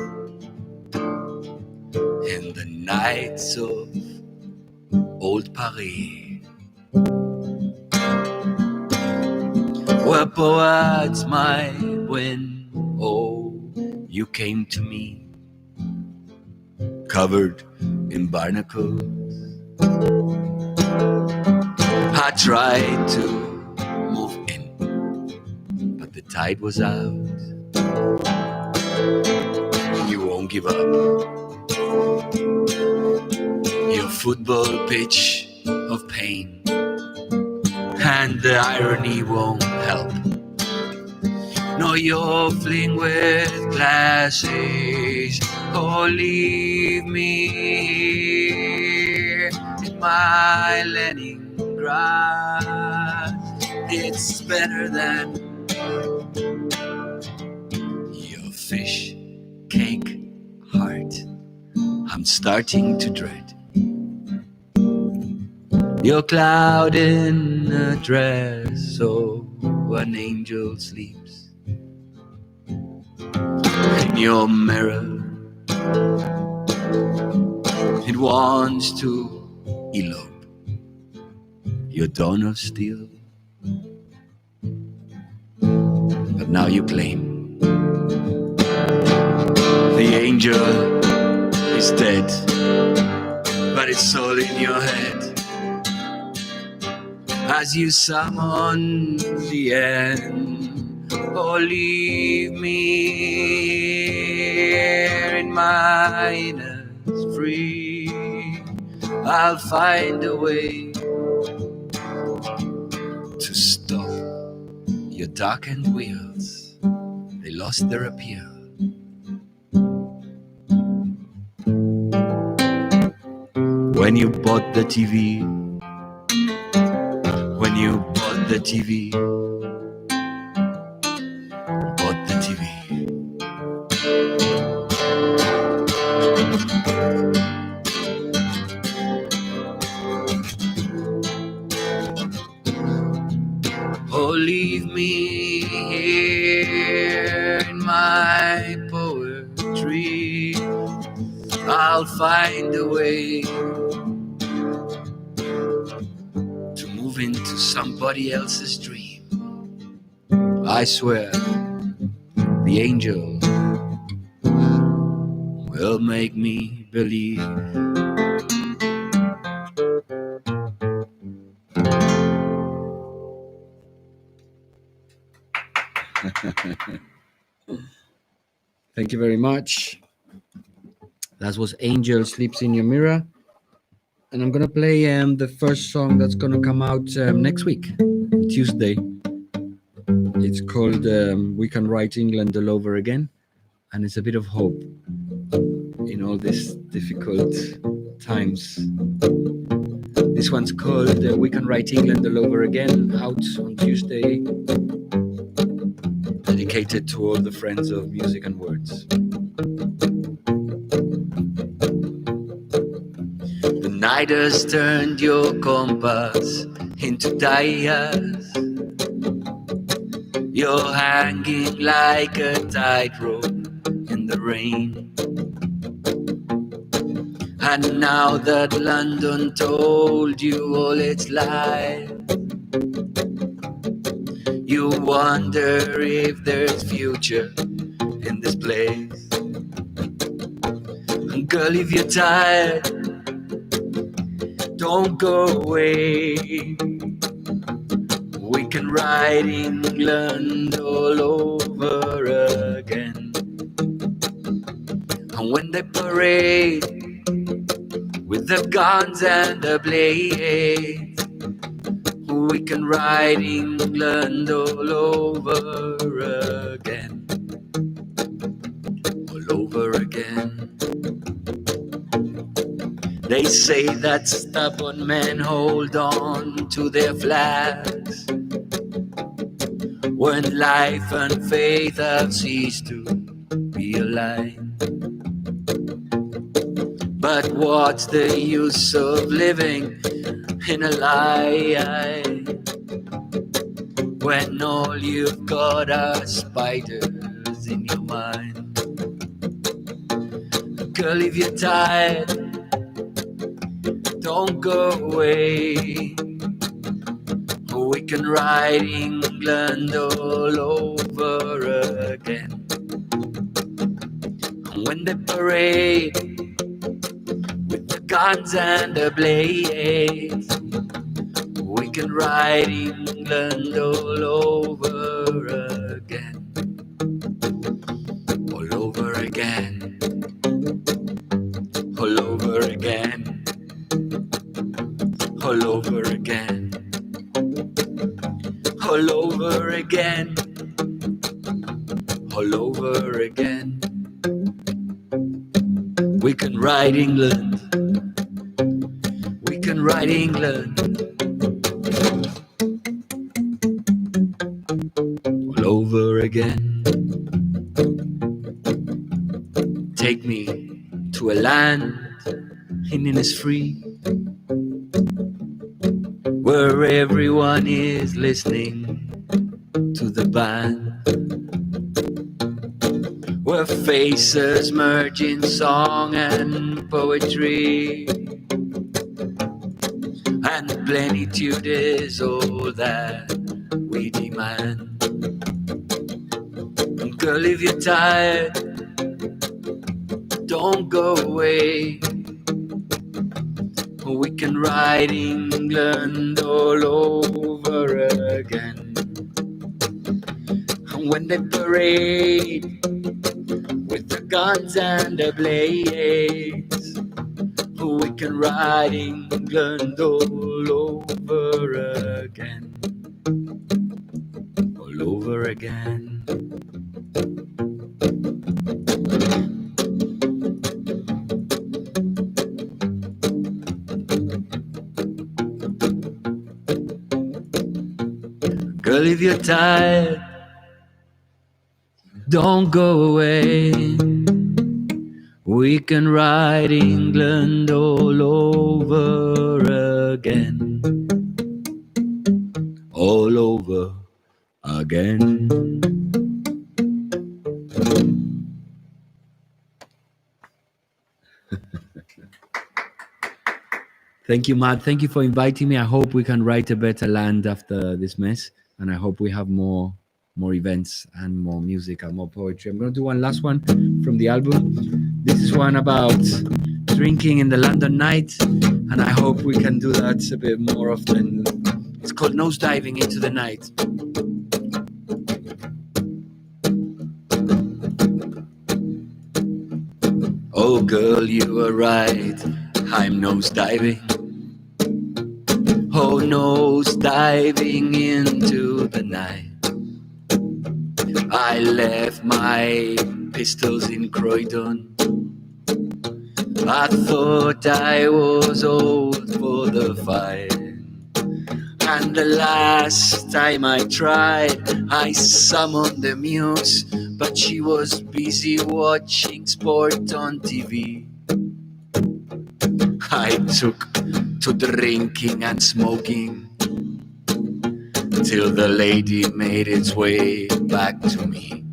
in the nights of old Paris, where poets might win. Oh, you came to me covered in barnacles. I tried to move in, but the tide was out. You won't give up your football pitch of pain, and the irony won't help. No, you're fleeing with glasses. Oh, leave me here in my Leningrad. It's better than your fish cake heart. I'm starting to dread your cloud in a dress. So an angel sleeps in your mirror. It wants to elope your dawn of steel, but now you claim the angel is dead, but it's all in your head. As you summon the end, oh, leave me here in my innards free. I'll find a way to stop your darkened wheels. They lost their appeal. When you bought the TV, when you bought the TV, bought the TV. Oh, leave me here in my poetry. I'll find a way to move into somebody else's dream. I swear, the angel will make me believe. Thank you very much. That was Angel Sleeps in Your Mirror. And I'm going to play the first song that's going to come out next week, Tuesday. It's called We Can Write England All Over Again, and it's a bit of hope in all these difficult times. This one's called We Can Write England All Over Again, out on Tuesday, dedicated to all the friends of music and words. The night has turned your compass into dias. You're hanging like a tightrope in the rain. And now that London told you all its lies, you wonder if there's future in this place. And girl, if you're tired, don't go away. We can ride England all over again. And when they parade with the guns and the blades, we can ride England all over again. All over again. They say that stubborn men hold on to their flags when life and faith have ceased to be alive. But what's the use of living in a lie when all you've got are spiders in your mind? Girl, if you're tired, don't go away. We can ride England all over again. And when they parade with the guns and the blades, we can ride England all over again. All over again. All over again. All over again. All over again. All over again. We can ride England. We can ride England. All over again. Take me to a land in Innisfree, where everyone is listening to the band, where faces merge in song and poetry, and plenitude is all that we demand. And girl, if you're tired, don't go away. We can ride England all over again. And when they parade with the guns and the blades, we can ride England all over again. All over again. Girl, if you're tired, don't go away. We can ride England all over again. All over again. Thank you, Matt. Thank you for inviting me. I hope we can write a better land after this mess. And I hope we have more events and more music and more poetry. I'm going to do one last one from the album. This is one about drinking in the London night, and I hope we can do that a bit more often. It's called Nosediving into the Night. Oh girl, you were right, I'm nosediving. Oh, nosediving into the night. I left my pistols in Croydon. I thought I was old for the fight. And the last time I tried, I summoned the muse, but she was busy watching sport on TV. I took to drinking and smoking till the lady made its way back to me.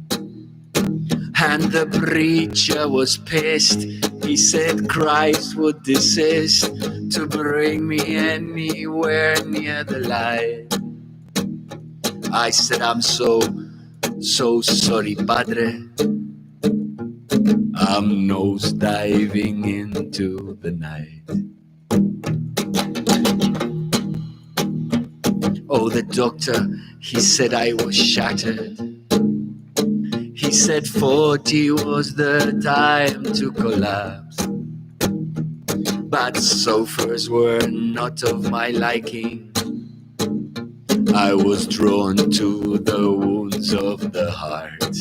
And the preacher was pissed. He said Christ would desist to bring me anywhere near the light. I said, I'm so sorry, Padre. I'm nose diving into the night. Oh, the doctor, he said I was shattered. He said 40 was the time to collapse. But sofas were not of my liking. I was drawn to the wounds of the heart.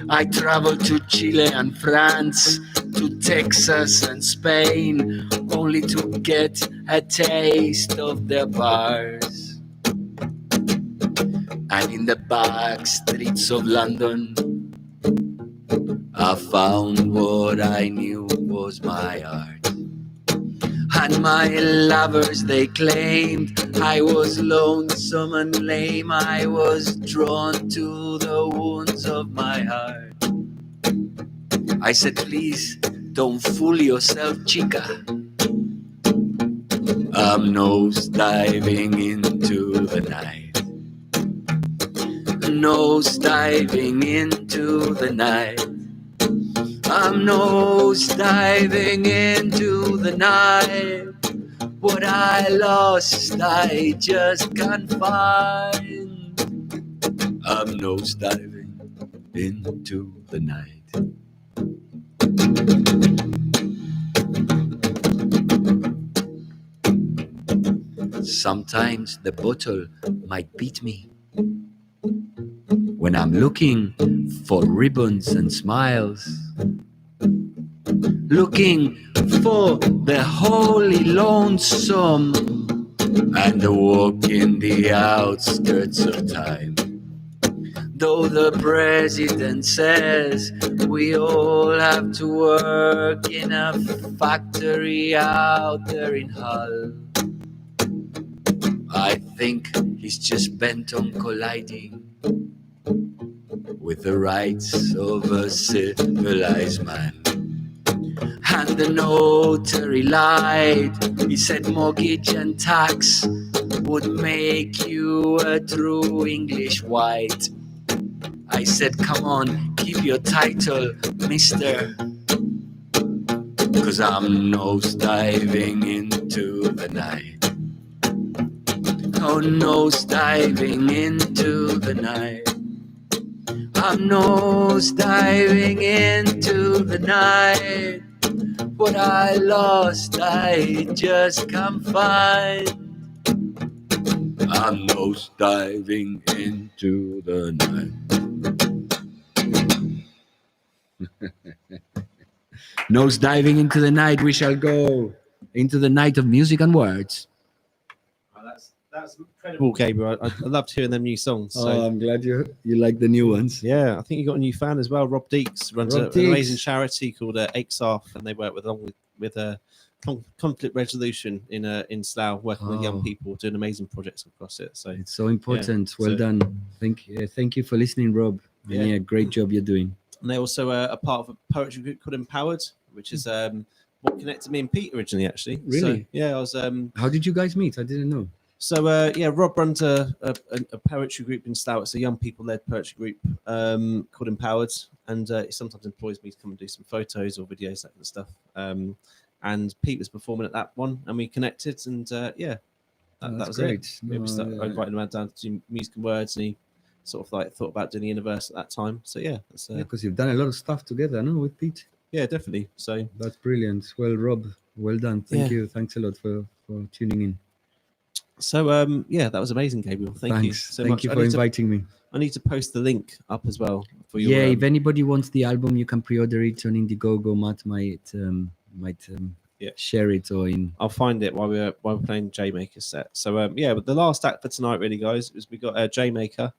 I traveled to Chile and France, to Texas and Spain, only to get a taste of their bars. And in the back streets of London, I found what I knew was my art. And my lovers, they claimed I was lonesome and lame. I was drawn to the wounds of my heart. I said, please, don't fool yourself, chica. I'm nose diving into the night. Nose diving into the night. I'm nose diving into the night. What I lost, I just can't find. I'm nose diving into the night. Sometimes the bottle might beat me when I'm looking for ribbons and smiles, looking for the holy lonesome and the walk in the outskirts of time. Though the president says we all have to work in a factory out there in Hull, I think he's just bent on colliding with the rights of a civilized man. And the notary lied. He said mortgage and tax would make you a true English white. I said, come on, keep your title, mister, 'cause I'm nose diving into the night. Oh, nose diving into the night. I'm nose diving into the night. What I lost, I just can't find. I'm nose diving into the night. Nose diving into the night, we shall go into the night of music and words. That's incredible, Gabriel. I loved hearing them new songs. So. Oh, I'm glad you like the new ones. Yeah, I think you got a new fan as well. Rob Deeks runs an amazing charity called AICSAF, and they work with conflict resolution in Slough, working with young people, doing amazing projects across it. So it's so important. Yeah, well done. Thank you for listening, Rob. Yeah, great job you're doing. And they also are part of a poetry group called Empowered, which is what connected me and Pete originally, actually. Really? So, yeah, I was. How did you guys meet? I didn't know. So Rob runs a poetry group in Slough. It's a young people-led poetry group called Empowered, and he sometimes employs me to come and do some photos or videos, that kind of stuff. And Pete was performing at that one, and we connected, and that was great. it. I invited him down to do music and words, and he sort of like thought about doing the universe at that time. So yeah, that's because you've done a lot of stuff together, no, with Pete. Yeah, definitely. So that's brilliant. Well, Rob, well done. Thank you. Thanks a lot for tuning in. So yeah, that was amazing, Gabriel. Thank you Thanks. so Thank much. you for inviting me. I need to post the link up as well for your. Yeah, if anybody wants the album, you can pre-order it on Indiegogo. Matt might share it or in. I'll find it while we're playing J Maker's set. So yeah, but the last act for tonight, really, guys, is we got J Maker.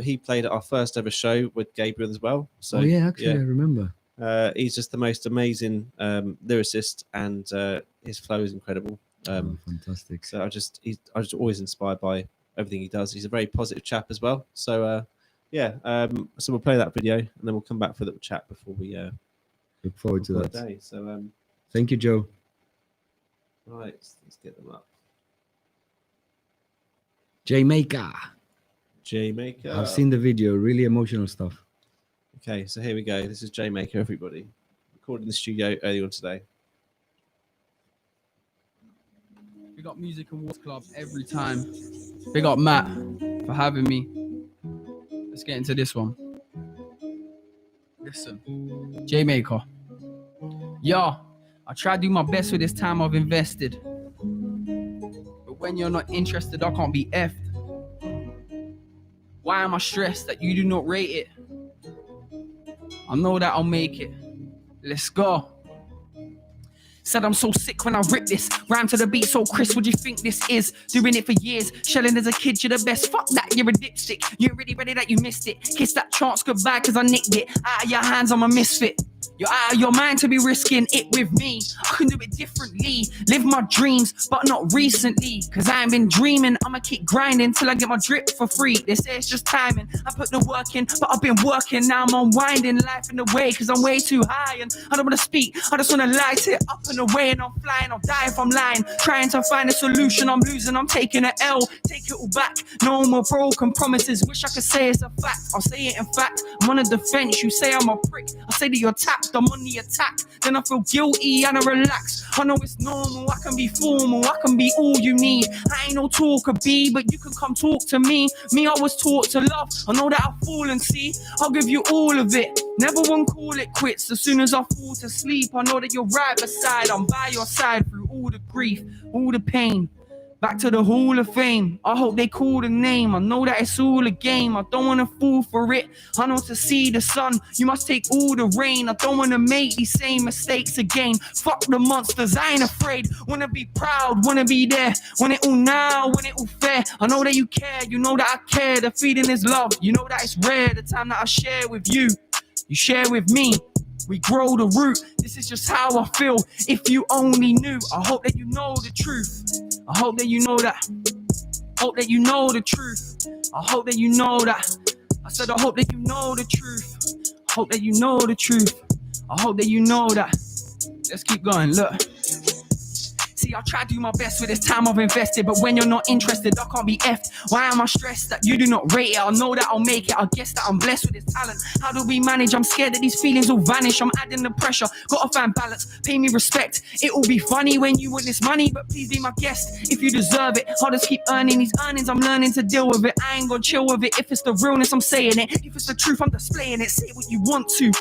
He played at our first ever show with Gabriel as well. So Oh yeah, actually, I remember. he's just the most amazing lyricist, and his flow is incredible. Fantastic. So I just always inspired by everything he does. He's a very positive chap as well. So yeah, so we'll play that video and then we'll come back for a little chat before we Look forward to call that. it a day. So Thank you, Joe. right, let's get them up. J Maker. J Maker. I've seen the video. Really emotional stuff. Okay, so here we go. This is J Maker, everybody. Recorded in the studio earlier on today. Big up Music and Wars Club every time. Big up Matt for having me. Let's get into this one. Listen, J Maker. Yo, I try to do my best with this time I've invested. But when you're not interested, I can't be effed. Why am I stressed that you do not rate it? I know that I'll make it. Let's go. Said I'm so sick when I rip this. Rhyme to the beat so crisp, what do you think this is? Doing it for years, shelling as a kid, you're the best. Fuck that, you're a dipstick. You're already ready that you missed it. Kiss that chance goodbye cause I nicked it. Out of your hands, I'm a misfit. You're out of your mind to be risking it with me. I can do it differently. Live my dreams, but not recently. Cause I ain't been dreaming. I'ma keep grinding till I get my drip for free. They say it's just timing. I put the work in, but I've been working. Now I'm unwinding life in the way cause I'm way too high. And I don't wanna speak, I just wanna light it up and away. And I'm flying, I'll die if I'm lying. Trying to find a solution, I'm losing, I'm taking an L. Take it all back, no more broken promises. Wish I could say it's a fact, I'll say it in fact. I'm on the defense, you say I'm a prick. I say that you're tapped, I'm on the attack. Then I feel guilty and I relax. I know it's normal, I can be formal, I can be all you need. I ain't no talker B, but you can come talk to me. Me, I was taught to love, I know that I'll fall and see. I'll give you all of it, never one call it quits. As soon as I fall to sleep, I know that you're right beside. I'm by your side through all the grief, all the pain. Back to the Hall of Fame. I hope they call the name. I know that it's all a game. I don't want to fall for it. I know to see the sun, you must take all the rain. I don't want to make these same mistakes again. Fuck the monsters, I ain't afraid. Wanna be proud, wanna be there. Want it all now, want it all fair. I know that you care, you know that I care. The feeling is love, you know that it's rare. The time that I share with you, you share with me. We grow the root, this is just how I feel. If you only knew, I hope that you know the truth. I hope that you know that. Hope that you know the truth. I hope that you know that. I said I hope that you know the truth. Hope that you know the truth. I hope that you know that. Let's keep going, look. See, I try to do my best with this time I've invested, but when you're not interested, I can't be effed. Why am I stressed that you do not rate it? I know that I'll make it. I guess that I'm blessed with this talent. How do we manage? I'm scared that these feelings will vanish. I'm adding the pressure. Gotta find balance. Pay me respect. It will be funny when you want this money, but please be my guest if you deserve it. I'll just keep earning these earnings. I'm learning to deal with it. I ain't gonna chill with it. If it's the realness, I'm saying it. If it's the truth, I'm displaying it. Say what you want to.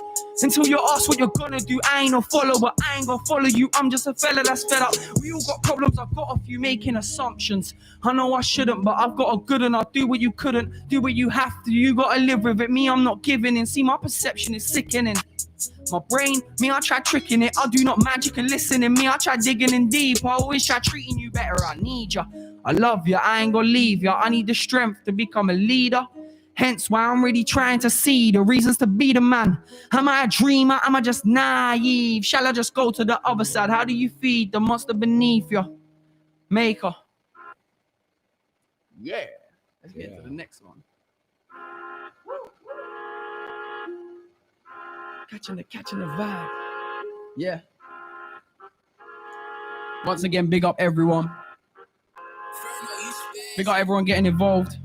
Until you're asked what you're gonna do, I ain't no follower, I ain't gonna follow you. I'm just a fella that's fed up. We all got problems, I've got a few making assumptions. I know I shouldn't, but I've got a good and I'll do what you couldn't, do what you have to. You gotta live with it, me, I'm not giving in. See, my perception is sickening. My brain, me, I try tricking it. I do not magic and listening. Me, I try digging in deep. I always try treating you better. I need ya, I love ya, I ain't gonna leave ya. I need the strength to become a leader. Hence why I'm really trying to see the reasons to be the man. Am I a dreamer? Am I just naive? Shall I just go to the other side? How do you feed the monster beneath you? Maker. Yeah. Let's get to the next one. Catching the vibe. Yeah. Once again, big up everyone. Big up everyone getting involved.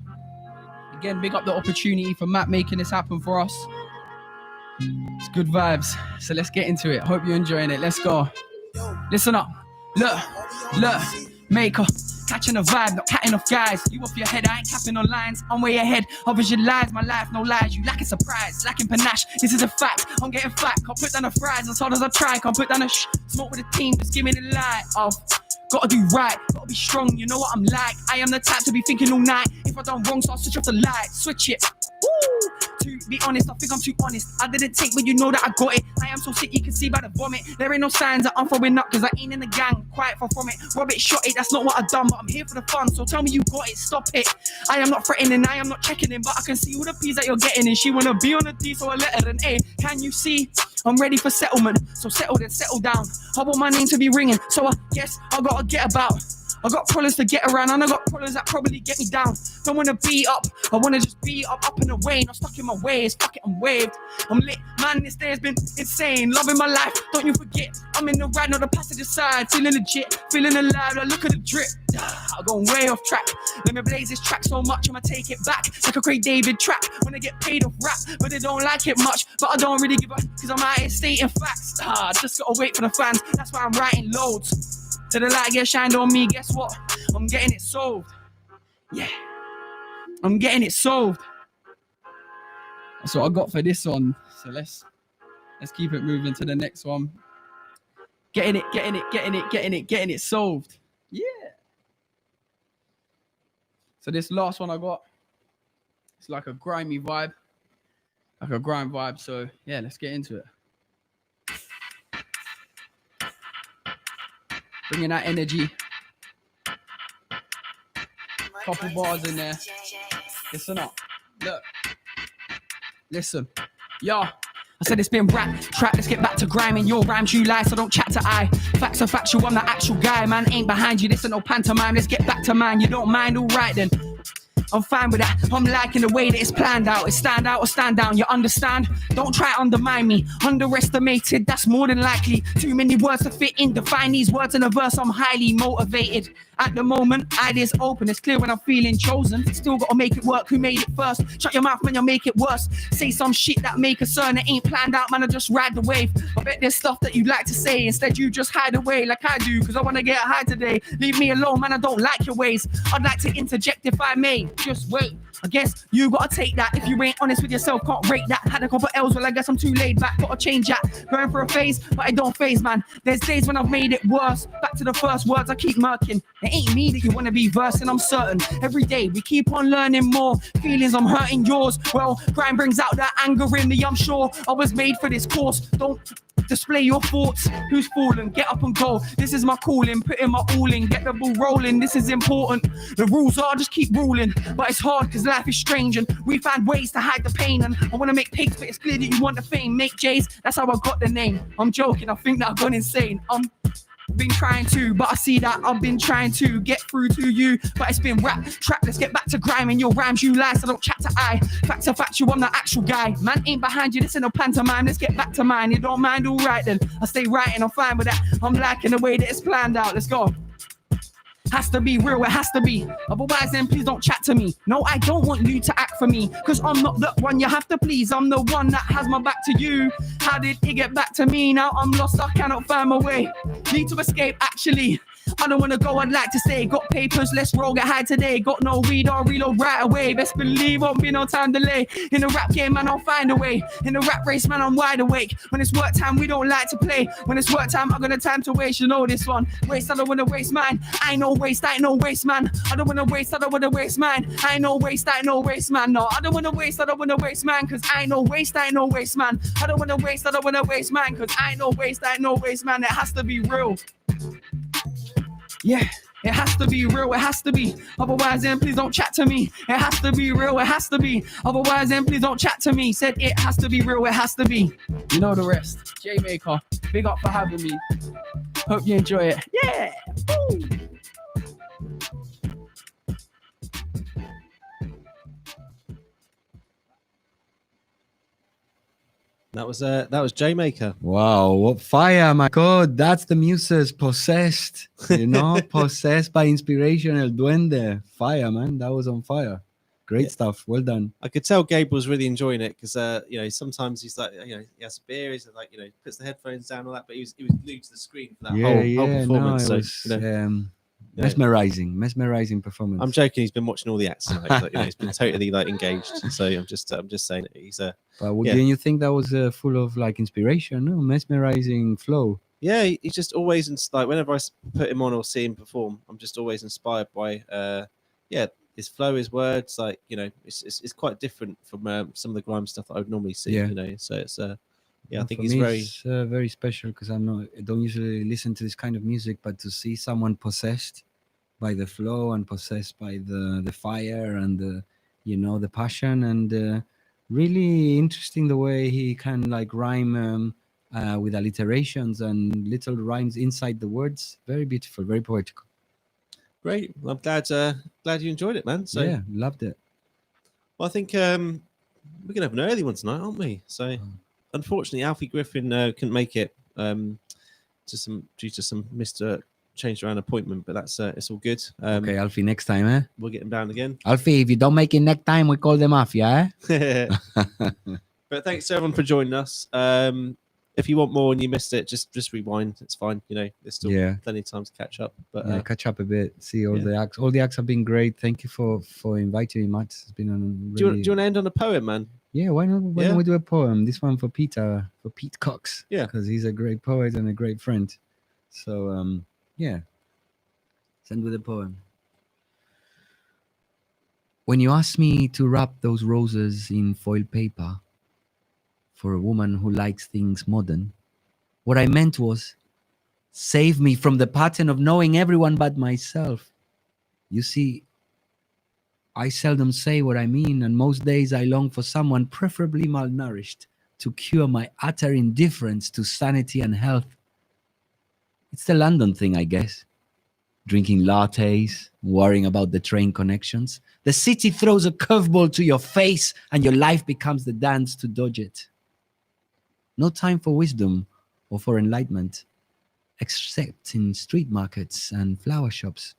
Again, big up the opportunity for Matt making this happen for us. It's good vibes. So let's get into it. Hope you're enjoying it. Let's go. Listen up. Look. Maker. Catching a vibe, not catting off guys. You off your head, I ain't capping on lines. I'm way ahead. I visualize my life, no lies. You lacking surprise, lacking panache. This is a fact. I'm getting fat. Can't put down the fries as hard as I try. Can't put down a smoke with the team. Just give me the light off. Gotta do right, gotta be strong, you know what I'm like. I am the type to be thinking all night. If I done wrong, so I'll switch off the light, switch it. Woo! To be honest, I think I'm too honest. I didn't take, but you know that I got it. I am so sick, you can see by the vomit. There ain't no signs that I'm throwing up, cause I ain't in the gang. Quiet far from it. Rob it, shot it, that's not what I done, but I'm here for the fun. So tell me you got it, stop it. I am not threatening, I am not checking in, but I can see all the P's that you're getting in. She wanna be on a D, so I let her an A. Can you see? I'm ready for settlement, so settle then, settle down. I want my name to be ringing, so I guess I gotta get about. I got problems to get around, and I got problems that probably get me down. Don't wanna be up, I wanna just be up and away. Not stuck in my ways, fuck it, I'm waved. I'm lit, man, this day has been insane. Loving my life, don't you forget. I'm in the ride, not the passenger side. Feeling legit, feeling alive, like look at the drip. I'm going way off track. Let me blaze this track so much, I'ma take it back. Like a Craig David track, when I get paid off rap. But they don't like it much, but I don't really give up, cause I'm out here stating facts. Just gotta wait for the fans, that's why I'm writing loads. Till the light gets shined on me, guess what? I'm getting it solved. Yeah, I'm getting it solved. That's what I got for this one. So let's keep it moving to the next one. Getting it solved. Yeah. So this last one I got, it's like a grimy vibe. Like a grime vibe. So yeah, let's get into it. Bringing that energy. Couple bars in there. Listen up. Look. Listen. Yo. I said it's been rap, trap, let's get back to grinding. Your rhymes you lie, so don't chat to I. Facts are factual, I'm the actual guy. Man, ain't behind you, this ain't no pantomime. Let's get back to mine, you don't mind, alright then. I'm fine with that. I'm liking the way that it's planned out. It's stand out or stand down, you understand? Don't try to undermine me. Underestimated, that's more than likely. Too many words to fit in. Define these words in a verse, I'm highly motivated. At the moment, ideas open. It's clear when I'm feeling chosen. Still gotta make it work, who made it first? Shut your mouth, man, you'll make it worse. Say some shit that make a certain it ain't planned out, man, I just ride the wave. I bet there's stuff that you'd like to say. Instead, you just hide away like I do, cause I wanna get high today. Leave me alone, man, I don't like your ways. I'd like to interject if I may. Just wait. I guess you gotta take that. If you ain't honest with yourself, can't rate that. Had a couple L's, well I guess I'm too laid back. Gotta change that. Going for a phase, but I don't phase, man. There's days when I've made it worse. Back to the first words, I keep murking. It ain't me that you wanna be versing, I'm certain. Every day we keep on learning more. Feelings, I'm hurting yours. Well, crime brings out that anger in me, I'm sure. I was made for this course. Don't display your thoughts. Who's fallen? Get up and go. This is my calling. Put in my all in. Get the ball rolling. This is important. The rules are just keep ruling. But it's hard because life is strange and we find ways to hide the pain. And I want to make pigs, but it's clear that you want the fame. Make J's. That's how I got the name. I'm joking. I think that I've gone insane. Been trying to, but I see that I've been trying to get through to you, but it's been rap, trap, let's get back to grime. In your rhymes you lie, so don't chat to I. Facts are factual, I'm the actual guy. Man ain't behind you, this ain't no pantomime. Let's get back to mine, you don't mind, alright then. I stay writing, I'm fine with that. I'm liking the way that it's planned out, let's go. Has to be real, it has to be. Otherwise then please don't chat to me. No, I don't want you to act for me, cause I'm not the one you have to please. I'm the one that has my back to you. How did it get back to me? Now I'm lost, I cannot find my way. Need to escape actually. I don't wanna go, I'd like to say. Got papers, let's roll, get high today. Got no weed, I'll reload right away. Best believe won't be no time delay. In the rap game, man, I'll find a way. In the rap race, man, I'm wide awake. When it's work time, we don't like to play. When it's work time, I got no time to waste. You know this one. Waste, I don't wanna waste mine. I ain't no waste, I ain't no waste, man. I don't wanna waste, I don't wanna waste mine. I ain't no waste, I ain't no waste, man. No, I don't wanna waste, I don't wanna waste mine. Cause I ain't no waste, I ain't no waste, man. I don't wanna waste, I don't wanna waste mine. Cause I ain't no waste, I ain't no waste, man. It has to be real. Yeah, it has to be real, it has to be. Otherwise then please don't chat to me. It has to be real, it has to be. Otherwise then please don't chat to me. Said it has to be real, it has to be. You know the rest. J Maker, big up for having me. Hope you enjoy it. Yeah. Woo. That was J Maker. Wow, what fire, my God. That's the muses possessed, you know, possessed by inspiration, El Duende. Fire, man. That was on fire. Great stuff. Well done. I could tell Gabe was really enjoying it because, sometimes he's like, he has a beer, he's like, puts the headphones down, all that, but he was glued to the screen for that whole performance. No, it was, mesmerizing performance. I'm joking. He's been watching all the acts tonight. He's been totally engaged. So I'm just saying that he's But didn't you think that was full of inspiration? No, mesmerizing flow. Yeah, he's just always like whenever I put him on or see him perform, I'm just always inspired by his flow, his words. Like, you know, it's quite different from some of the grime stuff that I would normally see. Yeah. You know, so it's I And think for he's me, very it's, very special because I don't usually listen to this kind of music, but to see someone possessed by the flow and possessed by the fire and the passion, and really interesting the way he can like rhyme with alliterations and little rhymes inside the words. Very beautiful, very poetical. great. Well, I'm glad you enjoyed it, man. So Yeah, loved it. well, I think we're gonna have an early one tonight, aren't we? So unfortunately, Alfie Griffin couldn't make it due to some Mr. changed around appointment, but that's it's all good. Okay, Alfie, next time, eh? We'll get him down again. Alfie, if you don't make it next time, we call them off, yeah? But thanks to everyone for joining us. If you want more and you missed it, just rewind. It's fine. You know, there's still Yeah. plenty of time to catch up. But Yeah, catch up a bit, see all yeah. the acts. All the acts have been great. Thank you for inviting me, Matt. It's been a do you want to end on a poem, man? Yeah, why not? Why Yeah. don't we do a poem? This one for Pete Cox. Yeah. Because he's a great poet and a great friend. So yeah. Send with a poem. When you asked me to wrap those roses in foil paper for a woman who likes things modern, what I meant was, save me from the pattern of knowing everyone but myself. You see, I seldom say what I mean, and most days I long for someone preferably malnourished to cure my utter indifference to sanity and health. It's the London thing, I guess. Drinking lattes, worrying about the train connections. The city throws a curveball to your face and your life becomes the dance to dodge it. No time for wisdom or for enlightenment, except in street markets and flower shops.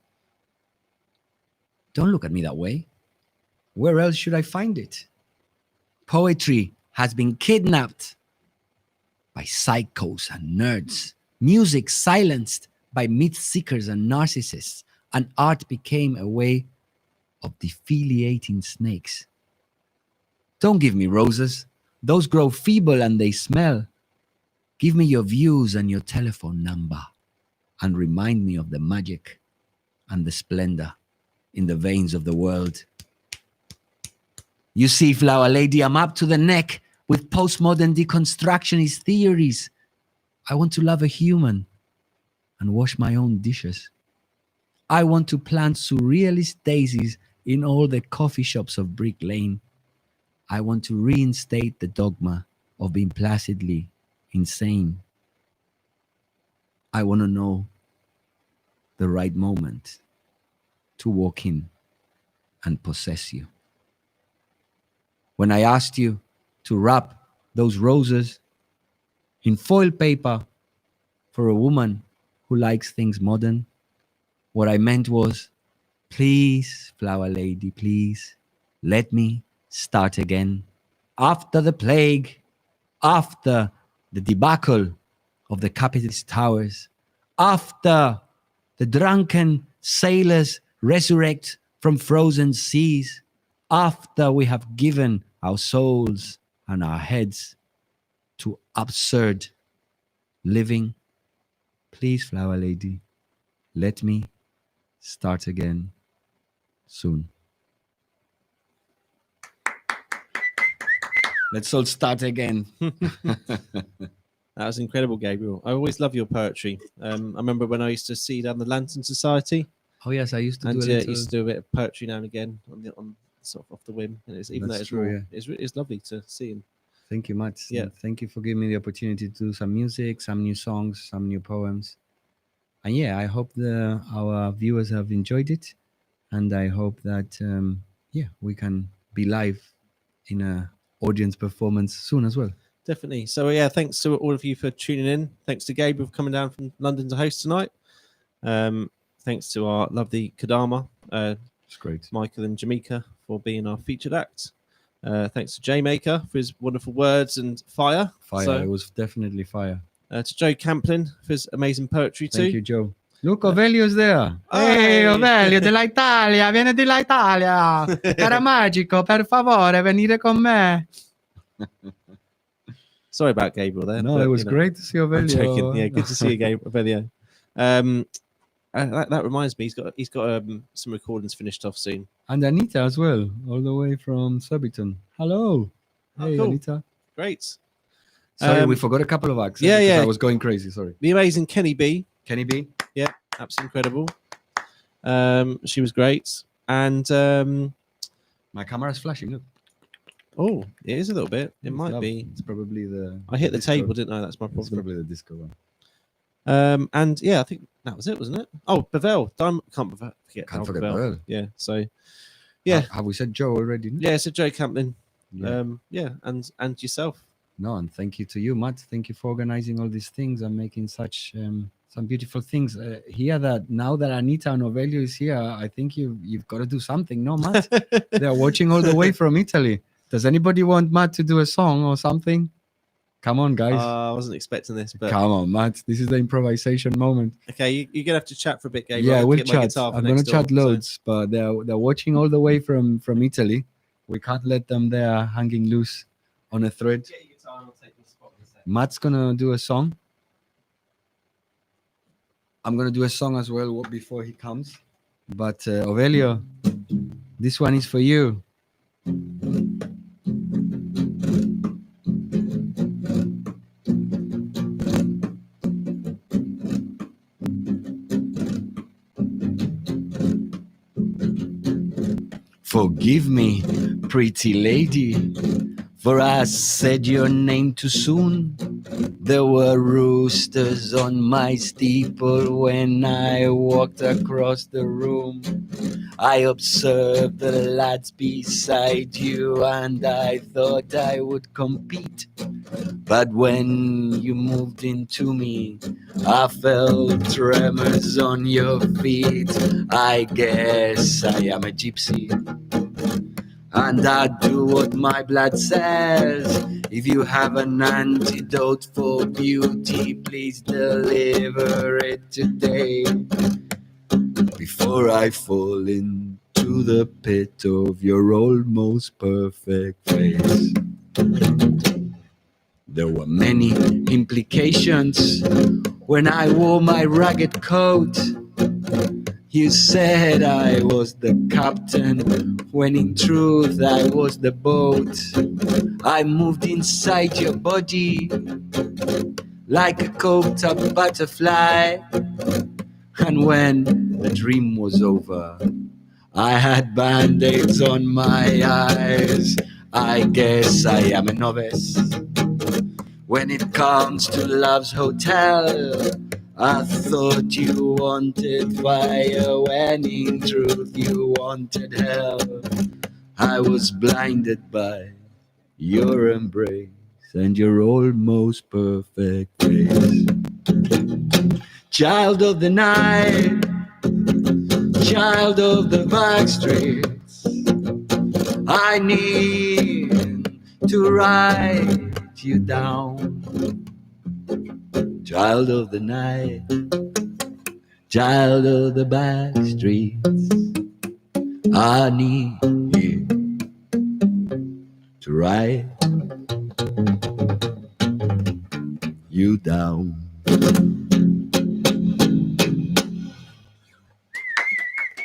Don't look at me that way. Where else should I find it? Poetry has been kidnapped by psychos and nerds. Music silenced by myth seekers and narcissists. And art became a way of defoliating snakes. Don't give me roses. Those grow feeble and they smell. Give me your views and your telephone number. And remind me of the magic and the splendor in the veins of the world. You see, Flower Lady, I'm up to the neck with postmodern deconstructionist theories. I want to love a human and wash my own dishes. I want to plant surrealist daisies in all the coffee shops of Brick Lane. I want to reinstate the dogma of being placidly insane. I want to know the right moment to walk in and possess you. When I asked you to wrap those roses in foil paper for a woman who likes things modern, what I meant was, please, Flower Lady, please, let me start again. After the plague, after the debacle of the capitalist towers, after the drunken sailors resurrect from frozen seas, after we have given our souls and our heads to absurd living, please, Flower Lady, let me start again soon. Let's all start again. That was incredible, Gabriel. I always love your poetry. I remember when I used to see down the Lantern Society. Oh yes, I used to and do a little... used to do a bit of poetry now and again on sort of off the whim. And even That's though it's true, raw, yeah. it's lovely to see him. Thank you much. Yeah. And thank you for giving me the opportunity to do some music, some new songs, some new poems. And yeah, I hope our viewers have enjoyed it. And I hope that, we can be live in a audience performance soon as well. Definitely. So yeah, thanks to all of you for tuning in. Thanks to Gabriel for coming down from London to host tonight. Thanks to our lovely Kadama, it's great, Michael and Jamaica for being our featured act. Thanks to J Maker for his wonderful words and fire. It was definitely fire. To Joe Camplin for his amazing poetry too. Thank you, Joe. Look, Ovelio's there. Hey, Ovelio dell'Italia, vieni dell'Italia. Cara Magico, per favore, venire con me. Sorry about Gabriel there. No, but, it was you know, great to see I'm Ovelio. joking. Yeah, good to see you, Gabriel. That reminds me, he's got some recordings finished off soon. And Anita as well, all the way from Surbiton. Hello. Oh, Hey, cool. Anita. Great. Sorry, we forgot a couple of acts. Yeah, because yeah. I was going crazy. Sorry. The amazing Kenny B. Kenny B. Yeah, absolutely incredible. She was great. And my camera's flashing. Look. Oh, it is a little bit. It might be. It's probably the. I hit the disco. table, didn't I? That's my problem. It's probably the disco one. And yeah, I think that was it, wasn't it? Oh, Bevel. Can't forget Bevel. Yeah. So, yeah. Have we said Joe already? No? Yeah, so Joe Camplin. Yeah. And yourself. No, and thank you to you, Matt. Thank you for organizing all these things and making such some beautiful things here. That now that Anita and Ovelio is here, I think you've got to do something. No, Matt, they're watching all the way from Italy. Does anybody want Matt to do a song or something? Come on, guys. I wasn't expecting this, but come on, Matt. This is the improvisation moment. Okay, you're gonna have to chat for a bit, Gabriel. Yeah, I'll we'll get my chat. guitar for I'm next gonna chat door, loads, but they're watching all the way from Italy. We can't let them there hanging loose on a thread. Get your guitar and I'll take the spot in a second. Matt's gonna do a song. I'm gonna do a song as well before he comes. But Ovelio, this one is for you. Forgive me, pretty lady, for I said your name too soon. There were roosters on my steeple when I walked across the room. I observed the lads beside you and I thought I would compete. But when you moved into me, I felt tremors on your feet. I guess I am a gypsy, and I do what my blood says. If you have an antidote for beauty, please deliver it today, before I fall into the pit of your almost perfect face. There were many implications when I wore my ragged coat. You said I was the captain, when in truth I was the boat. I moved inside your body like a coked up butterfly. And when the dream was over, I had band-aids on my eyes. I guess I am a novice when it comes to love's hotel. I thought you wanted fire when in truth you wanted hell. I was blinded by your embrace and your almost perfect face. Child of the night, child of the back streets, I need to write you down. Child of the night, child of the back streets, I need you to write you down.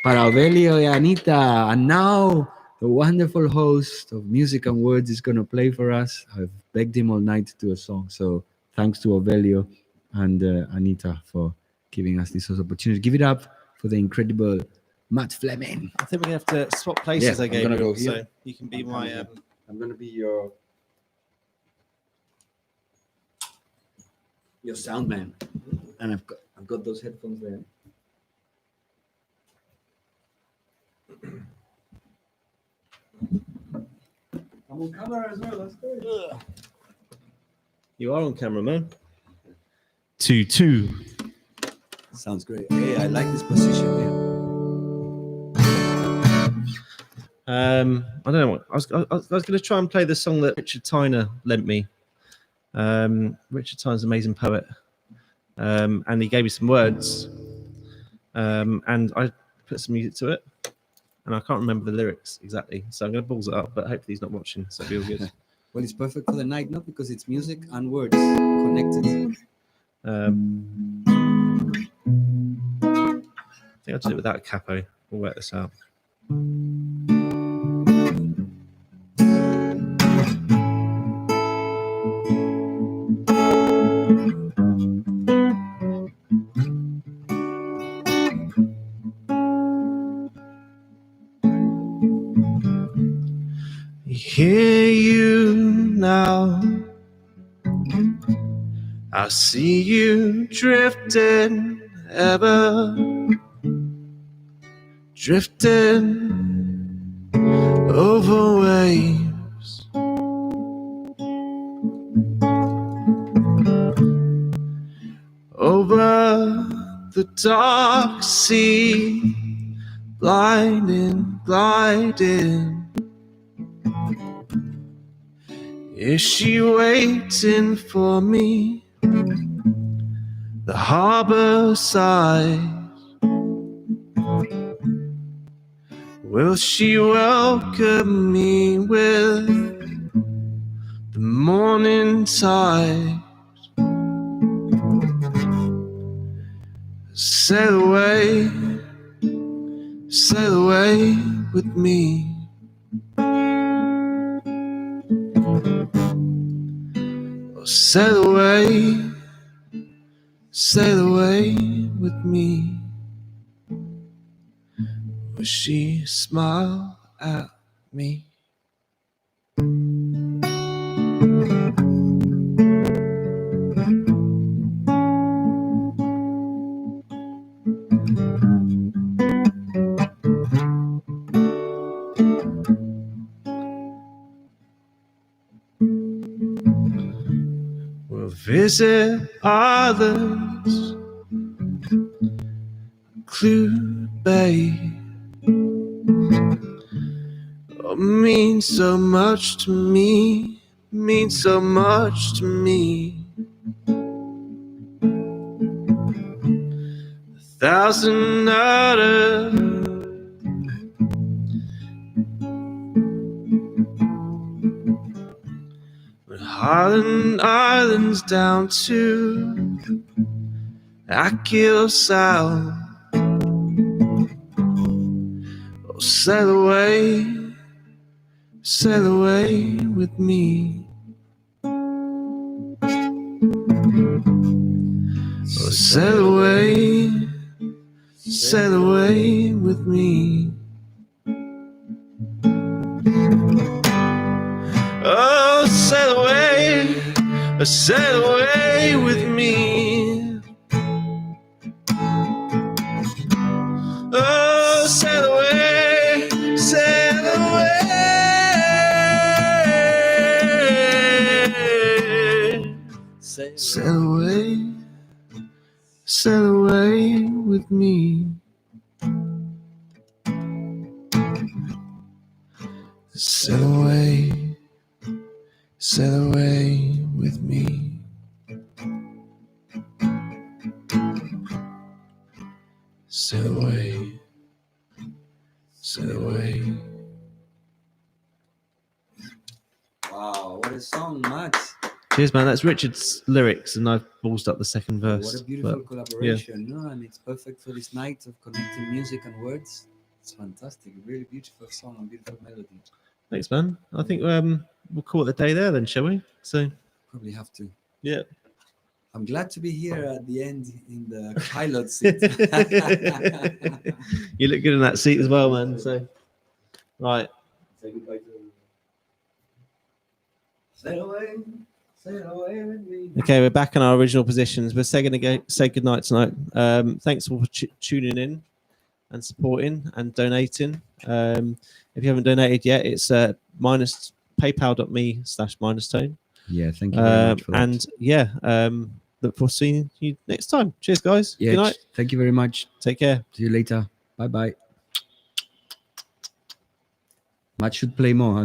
Para Ovelio y Anita, and now the wonderful host of Music and Words is going to play for us. I've begged him all night to do a song, so thanks to Ovelio and Anita for giving us this opportunity. Give it up for the incredible Matt Fleming. I think we're gonna have to swap places. Yeah, I I'm gonna go so here. you can be my. I'm gonna be your sound man, and I've got those headphones there. I'm on camera as well. That's good. You are on camera, man. 2-2. Sounds great. Hey, I like this position here. I don't know what I was going to try and play the song that Richard Tyner lent me. Richard Tyner's an amazing poet, and he gave me some words, and I put some music to it, and I can't remember the lyrics exactly, so I'm going to balls it up. But hopefully he's not watching, so it'll be all good. Well, it's perfect for the night, not because it's music and words connected. I think I'll do it without a capo. We'll work this out. Hear you now. I see you drifting, ever drifting over waves. Over the dark sea, blinding, gliding. Is she waiting for me? The harbor sighs. Will she welcome me with the morning tide? Sail away with me. Sail away with me. Will she smile at me? We'll visit others, Clue Bay. Oh, means so much to me, means so much to me. 1,000 others, Harlan Islands down to Achill Sound. Oh, sail away with me. Oh, sail away with me. Oh, sail away with me. Oh, sail away, sail away with me. Sail away with me. Sail away. Wow, what a song, Max. Cheers, man. That's Richard's lyrics, and I've ballsed up the second verse. What a beautiful but, collaboration, no? And it's perfect for this night of connecting music and words. It's fantastic, a really beautiful song and beautiful melody. Thanks, man. I think we'll call it a day there then, shall we? So probably have to. Yeah. I'm glad to be here at the end in the pilot seat. You look good in that seat as well, man. So, right. Say goodbye to Sail away with me. Okay, we're back in our original positions. We're going to say goodnight tonight. Thanks for tuning in and supporting and donating. If you haven't donated yet, it's paypal.me/minustone. Yeah, thank you very much for that. And yeah, look forward to seeing you next time. Cheers, guys. Yeah, good night. Thank you very much. Take care. See you later. Bye bye. Matt should play more and more.